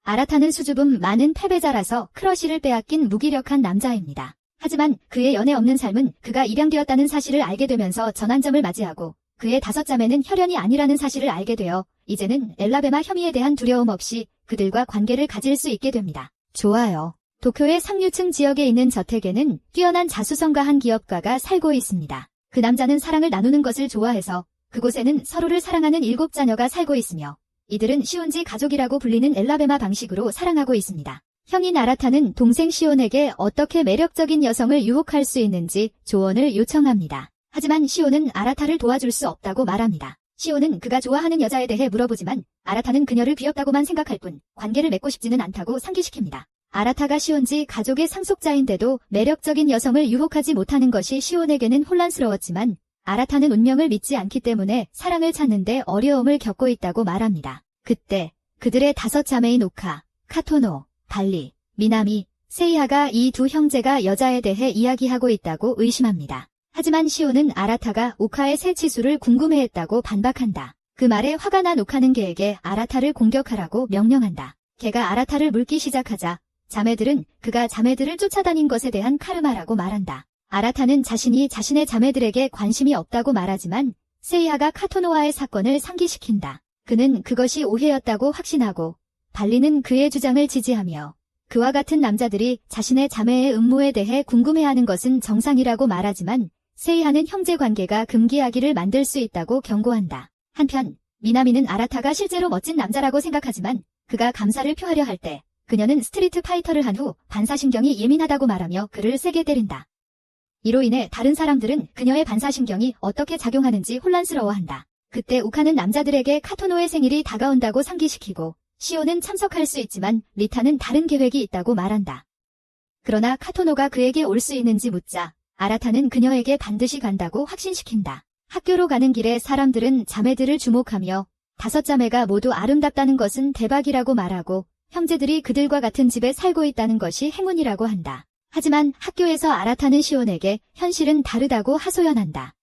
아라타는 수줍음 많은 패배자라서 크러쉬를 빼앗긴 무기력한 남자입니다. 하지만 그의 연애 없는 삶은 그가 입양되었다는 사실을 알게 되면서 전환점을 맞이하고 그의 5자매는 혈연이 아니라는 사실을 알게 되어 이제는 엘라베마 혐의에 대한 두려움 없이 그들과 관계를 가질 수 있게 됩니다. 좋아요. 도쿄의 상류층 지역에 있는 저택에는 뛰어난 자수성가 한 기업가가 살고 있습니다. 그 남자는 사랑을 나누는 것을 좋아해서 그곳에는 서로를 사랑하는 7자녀가 살고 있으며 이들은 시온지 가족이라고 불리는 엘라베마 방식으로 사랑하고 있습니다. 형인 아라타는 동생 시온에게 어떻게 매력적인 여성을 유혹할 수 있는지 조언을 요청합니다. 하지만 시온은 아라타를 도와줄 수 없다고 말합니다. 시온은 그가 좋아하는 여자에 대해 물어보지만 아라타는 그녀를 귀엽다고만 생각할 뿐 관계를 맺고 싶지는 않다고 상기시킵니다. 아라타가 시온지 가족의 상속자인데도 매력적인 여성을 유혹하지 못하는 것이 시온에게는 혼란스러웠지만 아라타는 운명을 믿지 않기 때문에 사랑을 찾는데 어려움을 겪고 있다고 말합니다. 그때 그들의 5자매인 오카, 카토노, 발리, 미나미, 세이하가 이 두 형제가 여자에 대해 이야기하고 있다고 의심합니다. 하지만 시온은 아라타가 오카의 세치수를 궁금해했다고 반박한다. 그 말에 화가 난 오카는 걔에게 아라타를 공격하라고 명령한다. 걔가 아라타를 물기 시작하자 자매들은 그가 자매들을 쫓아다닌 것에 대한 카르마라고 말한다. 아라타는 자신이 자신의 자매들에게 관심이 없다고 말하지만 세이하가 카토노와의 사건을 상기시킨다. 그는 그것이 오해였다고 확신하고 발리는 그의 주장을 지지하며 그와 같은 남자들이 자신의 자매의 음모에 대해 궁금해하는 것은 정상이라고 말하지만 세이하는 형제관계가 금기하기를 만들 수 있다고 경고한다. 한편 미나미는 아라타가 실제로 멋진 남자라고 생각하지만 그가 감사를 표하려 할 때 그녀는 스트리트 파이터를 한 후 반사신경이 예민하다고 말하며 그를 세게 때린다. 이로 인해 다른 사람들은 그녀의 반사신경이 어떻게 작용하는지 혼란스러워한다. 그때 오카는 남자들에게 카토노의 생일이 다가온다고 상기시키고 시온은 참석할 수 있지만 리타는 다른 계획이 있다고 말한다. 그러나 카토노가 그에게 올 수 있는지 묻자 아라타는 그녀에게 반드시 간다고 확신시킨다. 학교로 가는 길에 사람들은 자매들을 주목하며 5자매가 모두 아름답다는 것은 대박이라고 말하고 형제들이 그들과 같은 집에 살고 있다는 것이 행운이라고 한다. 하지만 학교에서 아라타는 시온에게 현실은 다르다고 하소연한다.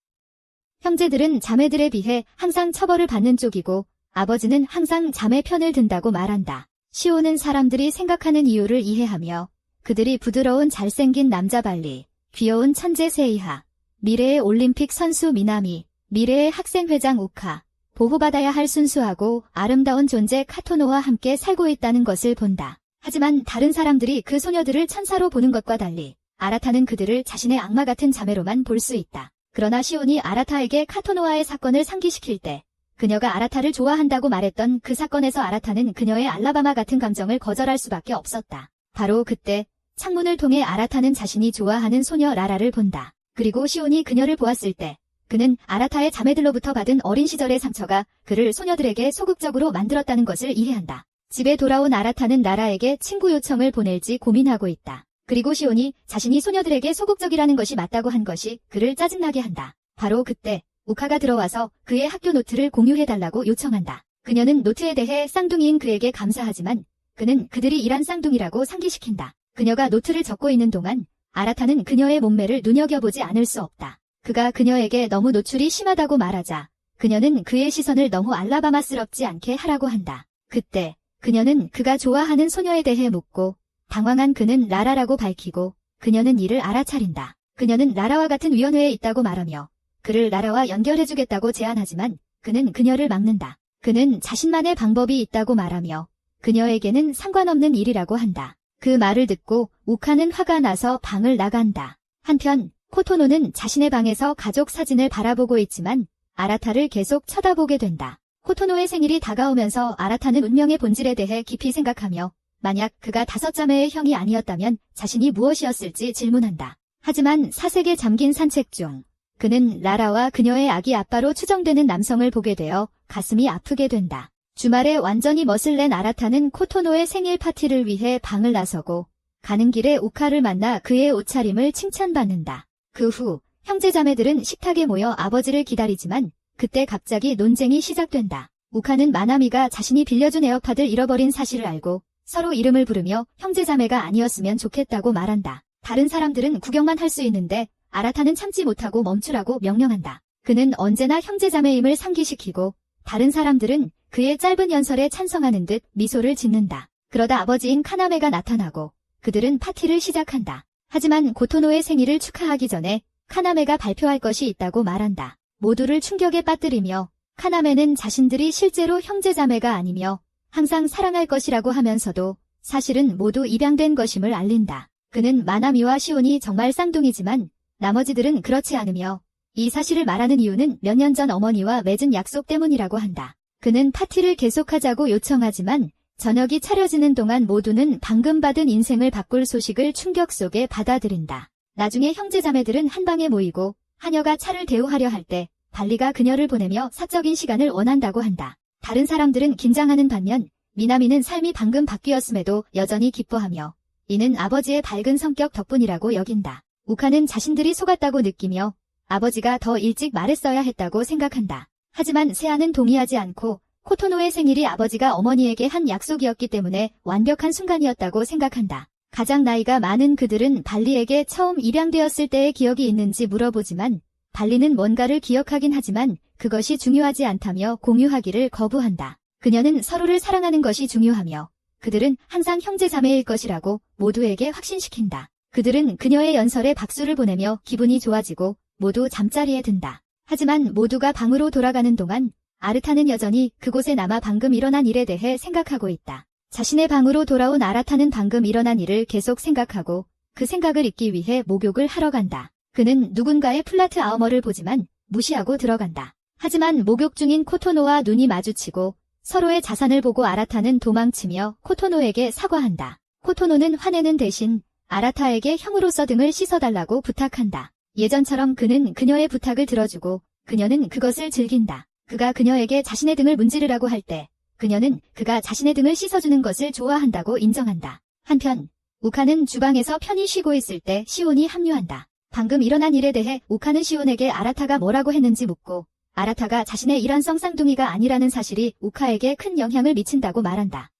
형제들은 자매들에 비해 항상 처벌을 받는 쪽이고 아버지는 항상 자매 편을 든다고 말한다. 시온은 사람들이 생각하는 이유를 이해하며 그들이 부드러운 잘생긴 남자 발리, 귀여운 천재 세이하, 미래의 올림픽 선수 미나미, 미래의 학생회장 오카, 보호받아야 할 순수하고 아름다운 존재 카토노와 함께 살고 있다는 것을 본다. 하지만 다른 사람들이 그 소녀들을 천사로 보는 것과 달리 아라타는 그들을 자신의 악마 같은 자매로만 볼 수 있다. 그러나 시온이 아라타에게 카토노와의 사건을 상기시킬 때 그녀가 아라타를 좋아한다고 말했던 그 사건에서 아라타는 그녀의 알라바마 같은 감정을 거절할 수밖에 없었다. 바로 그때 창문을 통해 아라타는 자신이 좋아하는 소녀 라라를 본다. 그리고 시온이 그녀를 보았을 때 그는 아라타의 자매들로부터 받은 어린 시절의 상처가 그를 소녀들에게 소극적으로 만들었다는 것을 이해한다. 집에 돌아온 아라타는 라라에게 친구 요청을 보낼지 고민하고 있다. 그리고 시온이 자신이 소녀들에게 소극적이라는 것이 맞다고 한 것이 그를 짜증나게 한다. 바로 그때 우카가 들어와서 그의 학교 노트를 공유해달라고 요청한다. 그녀는 노트에 대해 쌍둥이인 그에게 감사하지만 그는 그들이 일한 쌍둥이라고 상기시킨다. 그녀가 노트를 적고 있는 동안 아라타는 그녀의 몸매를 눈여겨보지 않을 수 없다. 그가 그녀에게 너무 노출이 심하다고 말하자 그녀는 그의 시선을 너무 알라바마스럽지 않게 하라고 한다. 그때 그녀는 그가 좋아하는 소녀에 대해 묻고 당황한 그는 라라라고 밝히고 그녀는 이를 알아차린다. 그녀는 라라와 같은 위원회에 있다고 말하며 그를 라라와 연결해주겠다고 제안하지만 그는 그녀를 막는다. 그는 자신만의 방법이 있다고 말하며 그녀에게는 상관없는 일이라고 한다. 그 말을 듣고 우카는 화가 나서 방을 나간다. 한편 코토노는 자신의 방에서 가족 사진을 바라보고 있지만 아라타를 계속 쳐다보게 된다. 코토노의 생일이 다가오면서 아라타는 운명의 본질에 대해 깊이 생각하며 만약 그가 5자매의 형이 아니었다면 자신이 무엇이었을지 질문한다. 하지만 사색에 잠긴 산책 중 그는 라라와 그녀의 아기 아빠로 추정되는 남성을 보게 되어 가슴이 아프게 된다. 주말에 완전히 멋을 낸 아라타는 코토노의 생일 파티를 위해 방을 나서고 가는 길에 우카를 만나 그의 옷차림을 칭찬받는다. 그 후 형제자매들은 식탁에 모여 아버지를 기다리지만 그때 갑자기 논쟁이 시작된다. 우카는 마나미가 자신이 빌려준 에어팟을 잃어버린 사실을 알고 서로 이름을 부르며 형제자매가 아니었으면 좋겠다고 말한다. 다른 사람들은 구경만 할 수 있는데 아라타는 참지 못하고 멈추라고 명령한다. 그는 언제나 형제자매임을 상기시키고 다른 사람들은 그의 짧은 연설에 찬성하는 듯 미소를 짓는다. 그러다 아버지인 카나메가 나타나고 그들은 파티를 시작한다. 하지만 고토노의 생일을 축하하기 전에 카나메가 발표할 것이 있다고 말한다. 모두를 충격에 빠뜨리며 카나메는 자신들이 실제로 형제자매가 아니며 항상 사랑할 것이라고 하면서도 사실은 모두 입양된 것임을 알린다. 그는 마나미와 시온이 정말 쌍둥이지만 나머지들은 그렇지 않으며 이 사실을 말하는 이유는 몇 년 전 어머니와 맺은 약속 때문이라고 한다. 그는 파티를 계속하자고 요청하지만 저녁이 차려지는 동안 모두는 방금 받은 인생을 바꿀 소식을 충격 속에 받아들인다. 나중에 형제자매들은 한 방에 모이고 하녀가 차를 대우하려 할 때 발리가 그녀를 보내며 사적인 시간을 원한다고 한다. 다른 사람들은 긴장하는 반면 미나미는 삶이 방금 바뀌었음에도 여전히 기뻐하며 이는 아버지의 밝은 성격 덕분이라고 여긴다. 우카는 자신들이 속았다고 느끼며 아버지가 더 일찍 말했어야 했다고 생각한다. 하지만 세아는 동의하지 않고 코토노의 생일이 아버지가 어머니에게 한 약속이었기 때문에 완벽한 순간이었다고 생각한다. 가장 나이가 많은 그들은 발리에게 처음 입양되었을 때의 기억이 있는지 물어보지만 발리는 뭔가를 기억하긴 하지만 그것이 중요하지 않다며 공유하기를 거부한다. 그녀는 서로를 사랑하는 것이 중요하며 그들은 항상 형제자매일 것이라고 모두에게 확신시킨다. 그들은 그녀의 연설에 박수를 보내며 기분이 좋아지고 모두 잠자리에 든다. 하지만 모두가 방으로 돌아가는 동안 아르타는 여전히 그곳에 남아 방금 일어난 일에 대해 생각하고 있다. 자신의 방으로 돌아온 아라타는 방금 일어난 일을 계속 생각하고 그 생각을 잊기 위해 목욕을 하러 간다. 그는 누군가의 플라트 아우머를 보지만 무시하고 들어간다. 하지만 목욕 중인 코토노와 눈이 마주치고 서로의 자산을 보고 아라타는 도망치며 코토노에게 사과한다. 코토노는 화내는 대신 아라타에게 형으로서 등을 씻어달라고 부탁한다. 예전처럼 그는 그녀의 부탁을 들어주고 그녀는 그것을 즐긴다. 그가 그녀에게 자신의 등을 문지르라고 할 때 그녀는 그가 자신의 등을 씻어주는 것을 좋아한다고 인정한다. 한편 우카는 주방에서 편히 쉬고 있을 때 시온이 합류한다. 방금 일어난 일에 대해 우카는 시온에게 아라타가 뭐라고 했는지 묻고 아라타가 자신의 일환성 쌍둥이가 아니라는 사실이 우카에게 큰 영향을 미친다고 말한다.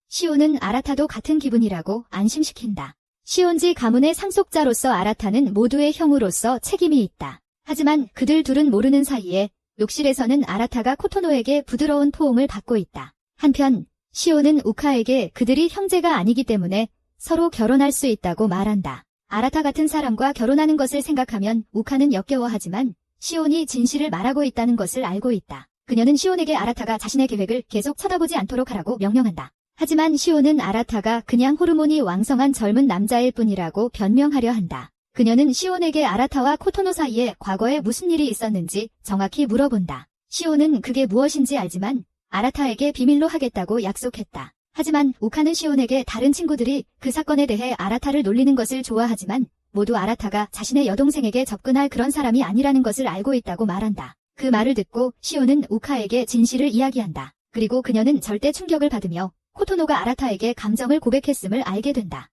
시온은 아라타도 같은 기분이라고 안심시킨다. 시온지 가문의 상속자로서 아라타는 모두의 형으로서 책임이 있다. 하지만 그들 둘은 모르는 사이에 욕실에서는 아라타가 코토노에게 부드러운 포옹을 받고 있다. 한편 시온은 우카에게 그들이 형제가 아니기 때문에 서로 결혼할 수 있다고 말한다. 아라타 같은 사람과 결혼하는 것을 생각하면 우카는 역겨워하지만 시온이 진실을 말하고 있다는 것을 알고 있다. 그녀는 시온에게 아라타가 자신의 계획을 계속 쳐다보지 않도록 하라고 명령한다. 하지만 시온은 아라타가 그냥 호르몬이 왕성한 젊은 남자일 뿐이라고 변명하려 한다. 그녀는 시온에게 아라타와 코토노 사이에 과거에 무슨 일이 있었는지 정확히 물어본다. 시온은 그게 무엇인지 알지만 아라타에게 비밀로 하겠다고 약속했다. 하지만 우카는 시온에게 다른 친구들이 그 사건에 대해 아라타를 놀리는 것을 좋아하지만 모두 아라타가 자신의 여동생에게 접근할 그런 사람이 아니라는 것을 알고 있다고 말한다. 그 말을 듣고 시온은 우카에게 진실을 이야기한다. 그리고 그녀는 절대 충격을 받으며 코토노가 아라타에게 감정을 고백했음을 알게 된다.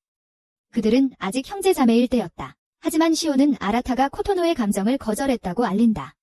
그들은 아직 형제자매일 때였다. 하지만 시온은 아라타가 코토노의 감정을 거절했다고 알린다.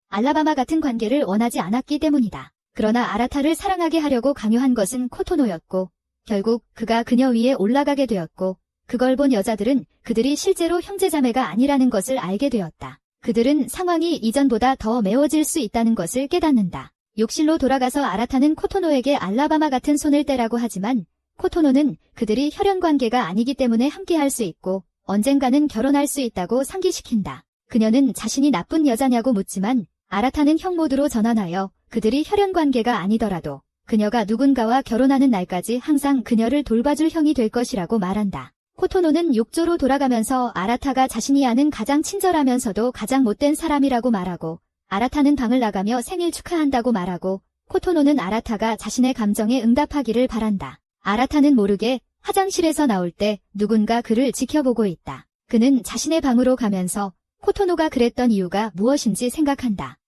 알라바마 같은 관계를 원하지 않았기 때문이다. 그러나 아라타를 사랑하게 하려고 강요한 것은 코토노였고 결국 그가 그녀 위에 올라가게 되었고 그걸 본 여자들은 그들이 실제로 형제자매가 아니라는 것을 알게 되었다. 그들은 상황이 이전보다 더 매워질 수 있다는 것을 깨닫는다. 욕실로 돌아가서 아라타는 코토노에게 알라바마 같은 손을 떼라고 하지만 코토노는 그들이 혈연관계가 아니기 때문에 함께할 수 있고 언젠가는 결혼할 수 있다고 상기시킨다. 그녀는 자신이 나쁜 여자냐고 묻지만 아라타는 형 모드로 전환하여 그들이 혈연관계가 아니더라도 그녀가 누군가와 결혼하는 날까지 항상 그녀를 돌봐줄 형이 될 것이라고 말한다. 코토노는 욕조로 돌아가면서 아라타가 자신이 아는 가장 친절하면서도 가장 못된 사람이라고 말하고 아라타는 방을 나가며 생일 축하한다고 말하고 코토노는 아라타가 자신의 감정에 응답하기를 바란다. 아라타는 모르게 화장실에서 나올 때 누군가 그를 지켜보고 있다. 그는 자신의 방으로 가면서 코토노가 그랬던 이유가 무엇인지 생각한다.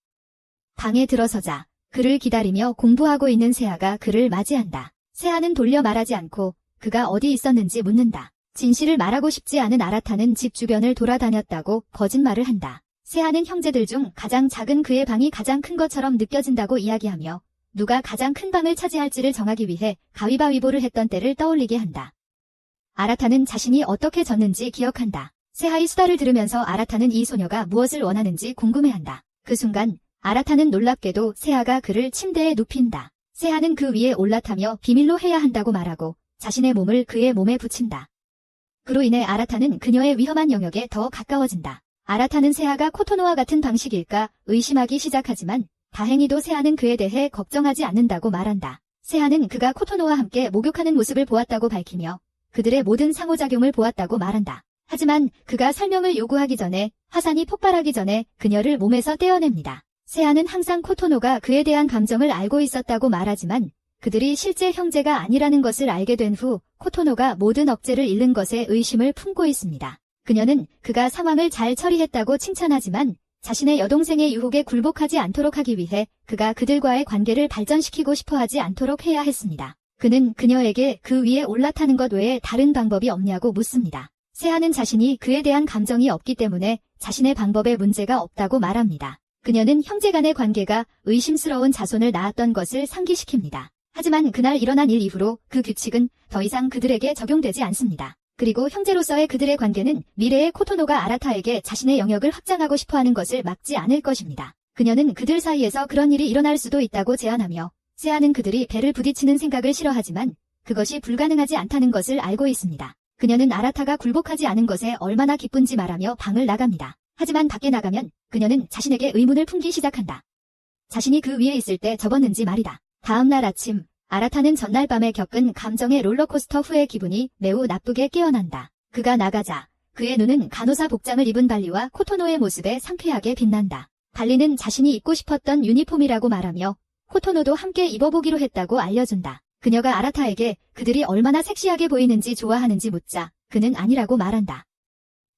방에 들어서자 그를 기다리며 공부하고 있는 세아가 그를 맞이한다. 세아는 돌려 말하지 않고 그가 어디 있었는지 묻는다. 진실을 말하고 싶지 않은 아라타는 집 주변을 돌아다녔다고 거짓말을 한다. 세아는 형제들 중 가장 작은 그의 방이 가장 큰 것처럼 느껴진다고 이야기하며 누가 가장 큰 방을 차지할지를 정하기 위해 가위바위보를 했던 때를 떠올리게 한다. 아라타는 자신이 어떻게 졌는지 기억한다. 세아의 수다를 들으면서 아라타는 이 소녀가 무엇을 원하는지 궁금해한다. 그 순간 아라타는 놀랍게도 세아가 그를 침대에 눕힌다. 세아는 그 위에 올라타며 비밀로 해야 한다고 말하고 자신의 몸을 그의 몸에 붙인다. 그로 인해 아라타는 그녀의 위험한 영역에 더 가까워진다. 아라타는 세아가 코토노와 같은 방식일까 의심하기 시작하지만 다행히도 세아는 그에 대해 걱정하지 않는다고 말한다. 세아는 그가 코토노와 함께 목욕하는 모습을 보았다고 밝히며 그들의 모든 상호작용을 보았다고 말한다. 하지만 그가 설명을 요구하기 전에 화산이 폭발하기 전에 그녀를 몸에서 떼어냅니다. 세아는 항상 코토노가 그에 대한 감정을 알고 있었다고 말하지만 그들이 실제 형제가 아니라는 것을 알게 된 후 코토노가 모든 억제를 잃는 것에 의심을 품고 있습니다. 그녀는 그가 상황을 잘 처리했다고 칭찬하지만 자신의 여동생의 유혹에 굴복하지 않도록 하기 위해 그가 그들과의 관계를 발전시키고 싶어하지 않도록 해야 했습니다. 그는 그녀에게 그 위에 올라타는 것 외에 다른 방법이 없냐고 묻습니다. 세아는 자신이 그에 대한 감정이 없기 때문에 자신의 방법에 문제가 없다고 말합니다. 그녀는 형제간의 관계가 의심스러운 자손을 낳았던 것을 상기시킵니다. 하지만 그날 일어난 일 이후로 그 규칙은 더 이상 그들에게 적용되지 않습니다. 그리고 형제로서의 그들의 관계는 미래의 코토노가 아라타에게 자신의 영역을 확장하고 싶어하는 것을 막지 않을 것입니다. 그녀는 그들 사이에서 그런 일이 일어날 수도 있다고 제안하며 세아는 그들이 배를 부딪히는 생각을 싫어하지만 그것이 불가능하지 않다는 것을 알고 있습니다. 그녀는 아라타가 굴복하지 않은 것에 얼마나 기쁜지 말하며 방을 나갑니다. 하지만 밖에 나가면 그녀는 자신에게 의문을 품기 시작한다. 자신이 그 위에 있을 때 접었는지 말이다. 다음 날 아침 아라타는 전날 밤에 겪은 감정의 롤러코스터 후의 기분이 매우 나쁘게 깨어난다. 그가 나가자 그의 눈은 간호사 복장을 입은 발리와 코토노의 모습에 상쾌하게 빛난다. 발리는 자신이 입고 싶었던 유니폼이라고 말하며 코토노도 함께 입어보기로 했다고 알려준다. 그녀가 아라타에게 그들이 얼마나 섹시하게 보이는지 좋아하는지 묻자 그는 아니라고 말한다.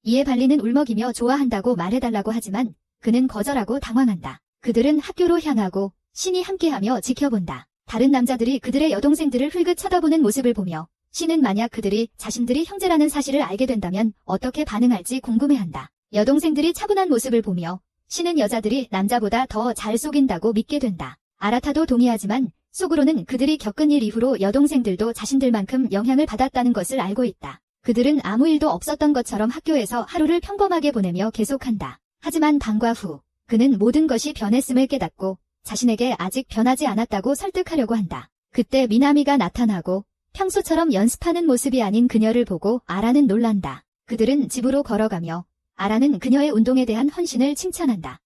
이에 발리는 울먹이며 좋아한다고 말해달라고 하지만 그는 거절하고 당황한다. 그들은 학교로 향하고 신이 함께하며 지켜본다. 다른 남자들이 그들의 여동생들을 흘끗 쳐다보는 모습을 보며 신은 만약 그들이 자신들이 형제라는 사실을 알게 된다면 어떻게 반응할지 궁금해한다. 여동생들이 차분한 모습을 보며 신은 여자들이 남자보다 더 잘 속인다고 믿게 된다. 아라타도 동의하지만 속으로는 그들이 겪은 일 이후로 여동생들도 자신들만큼 영향을 받았다는 것을 알고 있다. 그들은 아무 일도 없었던 것처럼 학교에서 하루를 평범하게 보내며 계속한다. 하지만 방과 후 그는 모든 것이 변했음을 깨닫고 자신에게 아직 변하지 않았다고 설득하려고 한다. 그때 미나미가 나타나고 평소처럼 연습하는 모습이 아닌 그녀를 보고 아라는 놀란다. 그들은 집으로 걸어가며 아라는 그녀의 운동에 대한 헌신을 칭찬한다.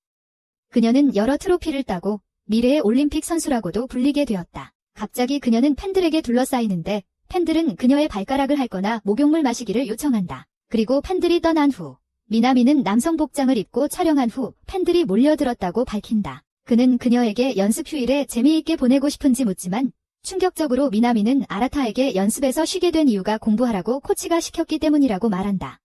그녀는 여러 트로피를 따고 미래의 올림픽 선수라고도 불리게 되었다. 갑자기 그녀는 팬들에게 둘러싸이는데 팬들은 그녀의 발가락을 핥거나 목욕물 마시기를 요청한다. 그리고 팬들이 떠난 후 미나미는 남성 복장을 입고 촬영한 후 팬들이 몰려들었다고 밝힌다. 그는 그녀에게 연습 휴일에 재미있게 보내고 싶은지 묻지만 충격적으로 미나미는 아라타에게 연습에서 쉬게 된 이유가 공부하라고 코치가 시켰기 때문이라고 말한다.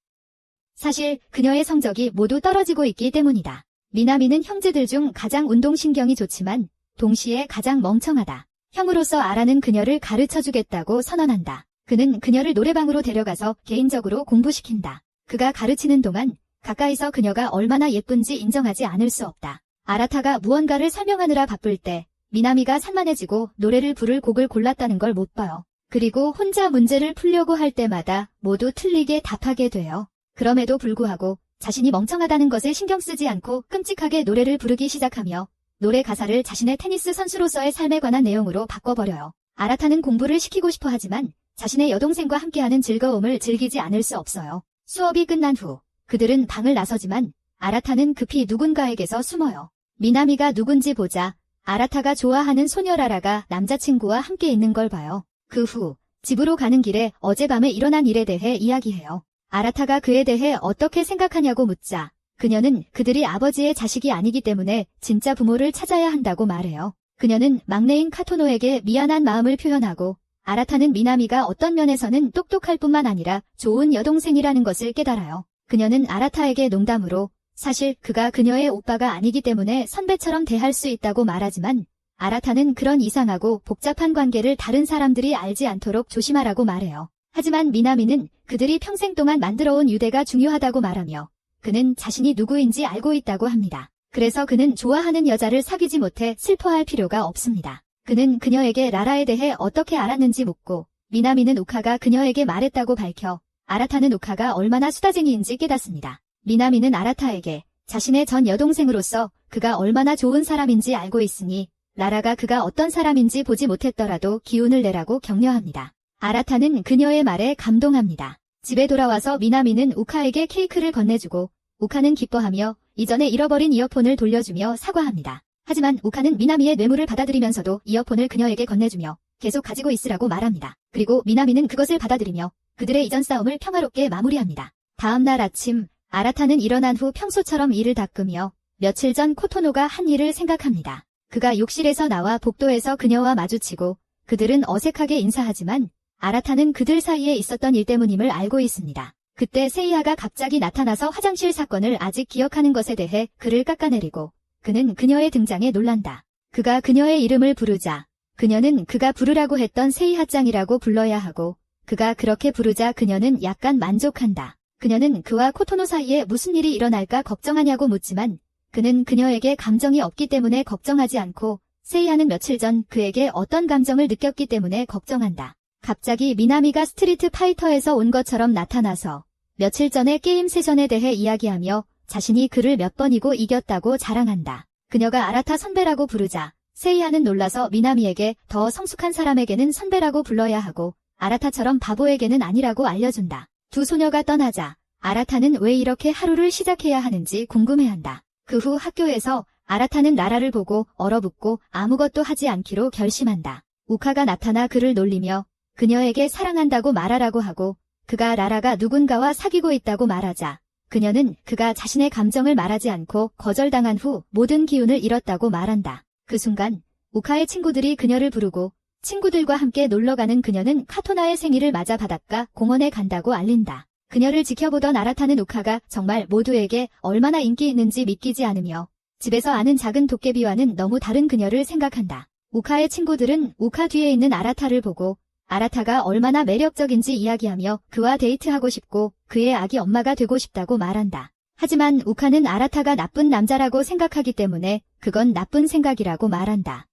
사실 그녀의 성적이 모두 떨어지고 있기 때문이다. 미나미는 형제들 중 가장 운동신경이 좋지만 동시에 가장 멍청하다. 형으로서 아라는 그녀를 가르쳐주겠다고 선언한다. 그는 그녀를 노래방으로 데려가서 개인적으로 공부시킨다. 그가 가르치는 동안 가까이서 그녀가 얼마나 예쁜지 인정하지 않을 수 없다. 아라타가 무언가를 설명하느라 바쁠 때 미나미가 산만해지고 노래를 부를 곡을 골랐다는 걸 못 봐요. 그리고 혼자 문제를 풀려고 할 때마다 모두 틀리게 답하게 돼요. 그럼에도 불구하고 자신이 멍청하다는 것에 신경 쓰지 않고 끔찍하게 노래를 부르기 시작하며 노래 가사를 자신의 테니스 선수로서의 삶에 관한 내용으로 바꿔버려요. 아라타는 공부를 시키고 싶어 하지만 자신의 여동생과 함께하는 즐거움을 즐기지 않을 수 없어요. 수업이 끝난 후 그들은 방을 나서지만 아라타는 급히 누군가에게서 숨어요. 미나미가 누군지 보자 아라타가 좋아하는 소녀 라라가 남자친구와 함께 있는 걸 봐요. 그 후 집으로 가는 길에 어젯밤에 일어난 일에 대해 이야기해요. 아라타가 그에 대해 어떻게 생각하냐고 묻자 그녀는 그들이 아버지의 자식이 아니기 때문에 진짜 부모를 찾아야 한다고 말해요. 그녀는 막내인 카토노에게 미안한 마음을 표현하고 아라타는 미나미가 어떤 면에서는 똑똑할 뿐만 아니라 좋은 여동생이라는 것을 깨달아요. 그녀는 아라타에게 농담으로 사실 그가 그녀의 오빠가 아니기 때문에 선배처럼 대할 수 있다고 말하지만 아라타는 그런 이상하고 복잡한 관계를 다른 사람들이 알지 않도록 조심하라고 말해요. 하지만 미나미는 그들이 평생 동안 만들어온 유대가 중요하다고 말하며 그는 자신이 누구인지 알고 있다고 합니다. 그래서 그는 좋아하는 여자를 사귀지 못해 슬퍼할 필요가 없습니다. 그는 그녀에게 라라에 대해 어떻게 알았는지 묻고 미나미는 우카가 그녀에게 말했다고 밝혀 아라타는 우카가 얼마나 수다쟁이인지 깨닫습니다. 미나미는 아라타에게 자신의 전 여동생으로서 그가 얼마나 좋은 사람인지 알고 있으니 라라가 그가 어떤 사람인지 보지 못했더라도 기운을 내라고 격려합니다. 아라타는 그녀의 말에 감동합니다. 집에 돌아와서 미나미는 우카에게 케이크를 건네주고 우카는 기뻐하며 이전에 잃어버린 이어폰을 돌려주며 사과합니다. 하지만 우카는 미나미의 뇌물을 받아들이면서도 이어폰을 그녀에게 건네주며 계속 가지고 있으라고 말합니다. 그리고 미나미는 그것을 받아들이며 그들의 이전 싸움을 평화롭게 마무리합니다. 다음 날 아침 아라타는 일어난 후 평소처럼 이를 닦으며 며칠 전 코토노가 한 일을 생각합니다. 그가 욕실에서 나와 복도에서 그녀와 마주치고 그들은 어색하게 인사하지만 아라타는 그들 사이에 있었던 일 때문임을 알고 있습니다. 그때 세이하가 갑자기 나타나서 화장실 사건을 아직 기억하는 것에 대해 그를 깎아내리고 그는 그녀의 등장에 놀란다. 그가 그녀의 이름을 부르자 그녀는 그가 부르라고 했던 세이하짱이라고 불러야 하고 그가 그렇게 부르자 그녀는 약간 만족한다. 그녀는 그와 코토노 사이에 무슨 일이 일어날까 걱정하냐고 묻지만 그는 그녀에게 감정이 없기 때문에 걱정하지 않고 세이하는 며칠 전 그에게 어떤 감정을 느꼈기 때문에 걱정한다. 갑자기 미나미가 스트리트 파이터에서 온 것처럼 나타나서 며칠 전의 게임 세션에 대해 이야기하며 자신이 그를 몇 번이고 이겼다고 자랑한다. 그녀가 아라타 선배라고 부르자 세이하는 놀라서 미나미에게 더 성숙한 사람에게는 선배라고 불러야 하고 아라타처럼 바보에게는 아니라고 알려준다. 두 소녀가 떠나자 아라타는 왜 이렇게 하루를 시작해야 하는지 궁금해한다. 그 후 학교에서 아라타는 라라를 보고 얼어붙고 아무것도 하지 않기로 결심한다. 우카가 나타나 그를 놀리며 그녀에게 사랑한다고 말하라고 하고 그가 라라가 누군가와 사귀고 있다고 말하자 그녀는 그가 자신의 감정을 말하지 않고 거절당한 후 모든 기운을 잃었다고 말한다. 그 순간 우카의 친구들이 그녀를 부르고 친구들과 함께 놀러가는 그녀는 카토나의 생일을 맞아 바닷가 공원에 간다고 알린다. 그녀를 지켜보던 아라타는 우카가 정말 모두에게 얼마나 인기 있는지 믿기지 않으며 집에서 아는 작은 도깨비와는 너무 다른 그녀를 생각한다. 우카의 친구들은 우카 뒤에 있는 아라타를 보고 아라타가 얼마나 매력적인지 이야기하며 그와 데이트하고 싶고 그의 아기 엄마가 되고 싶다고 말한다. 하지만 우카는 아라타가 나쁜 남자라고 생각하기 때문에 그건 나쁜 생각이라고 말한다.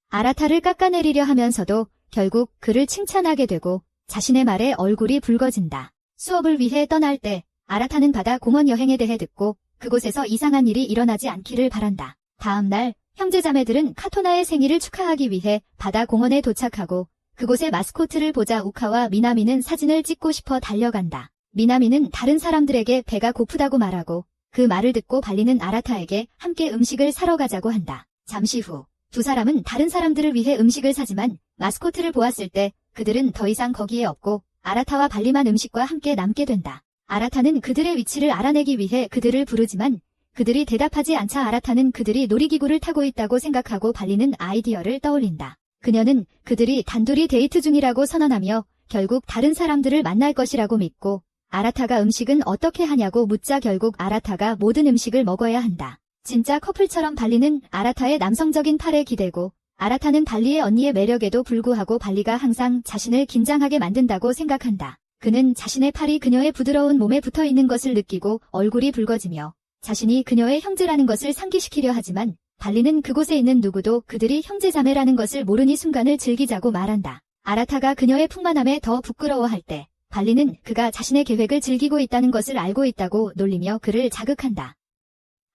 아라타를 깎아내리려 하면서도 결국 그를 칭찬하게 되고 자신의 말에 얼굴이 붉어진다. 수업을 위해 떠날 때 아라타는 바다 공원 여행에 대해 듣고 그곳에서 이상한 일이 일어나지 않기를 바란다. 다음 날 형제자매들은 카토나의 생일을 축하하기 위해 바다 공원에 도착하고 그곳의 마스코트를 보자 우카와 미나미는 사진을 찍고 싶어 달려간다. 미나미는 다른 사람들에게 배가 고프다고 말하고 그 말을 듣고 발리는 아라타에게 함께 음식을 사러 가자고 한다. 잠시 후 두 사람은 다른 사람들을 위해 음식을 사지만 마스코트를 보았을 때 그들은 더 이상 거기에 없고 아라타와 발리만 음식과 함께 남게 된다. 아라타는 그들의 위치를 알아내기 위해 그들을 부르지만 그들이 대답하지 않자 아라타는 그들이 놀이기구를 타고 있다고 생각하고 발리는 아이디어를 떠올린다. 그녀는 그들이 단둘이 데이트 중이라고 선언하며 결국 다른 사람들을 만날 것이라고 믿고 아라타가 음식은 어떻게 하냐고 묻자 결국 아라타가 모든 음식을 먹어야 한다. 진짜 커플처럼 발리는 아라타의 남성적인 팔에 기대고 아라타는 발리의 언니의 매력에도 불구하고 발리가 항상 자신을 긴장하게 만든다고 생각한다. 그는 자신의 팔이 그녀의 부드러운 몸에 붙어있는 것을 느끼고 얼굴이 붉어지며 자신이 그녀의 형제라는 것을 상기시키려 하지만 발리는 그곳에 있는 누구도 그들이 형제자매라는 것을 모르니 순간을 즐기자고 말한다. 아라타가 그녀의 풍만함에 더 부끄러워할 때 발리는 그가 자신의 계획을 즐기고 있다는 것을 알고 있다고 놀리며 그를 자극한다.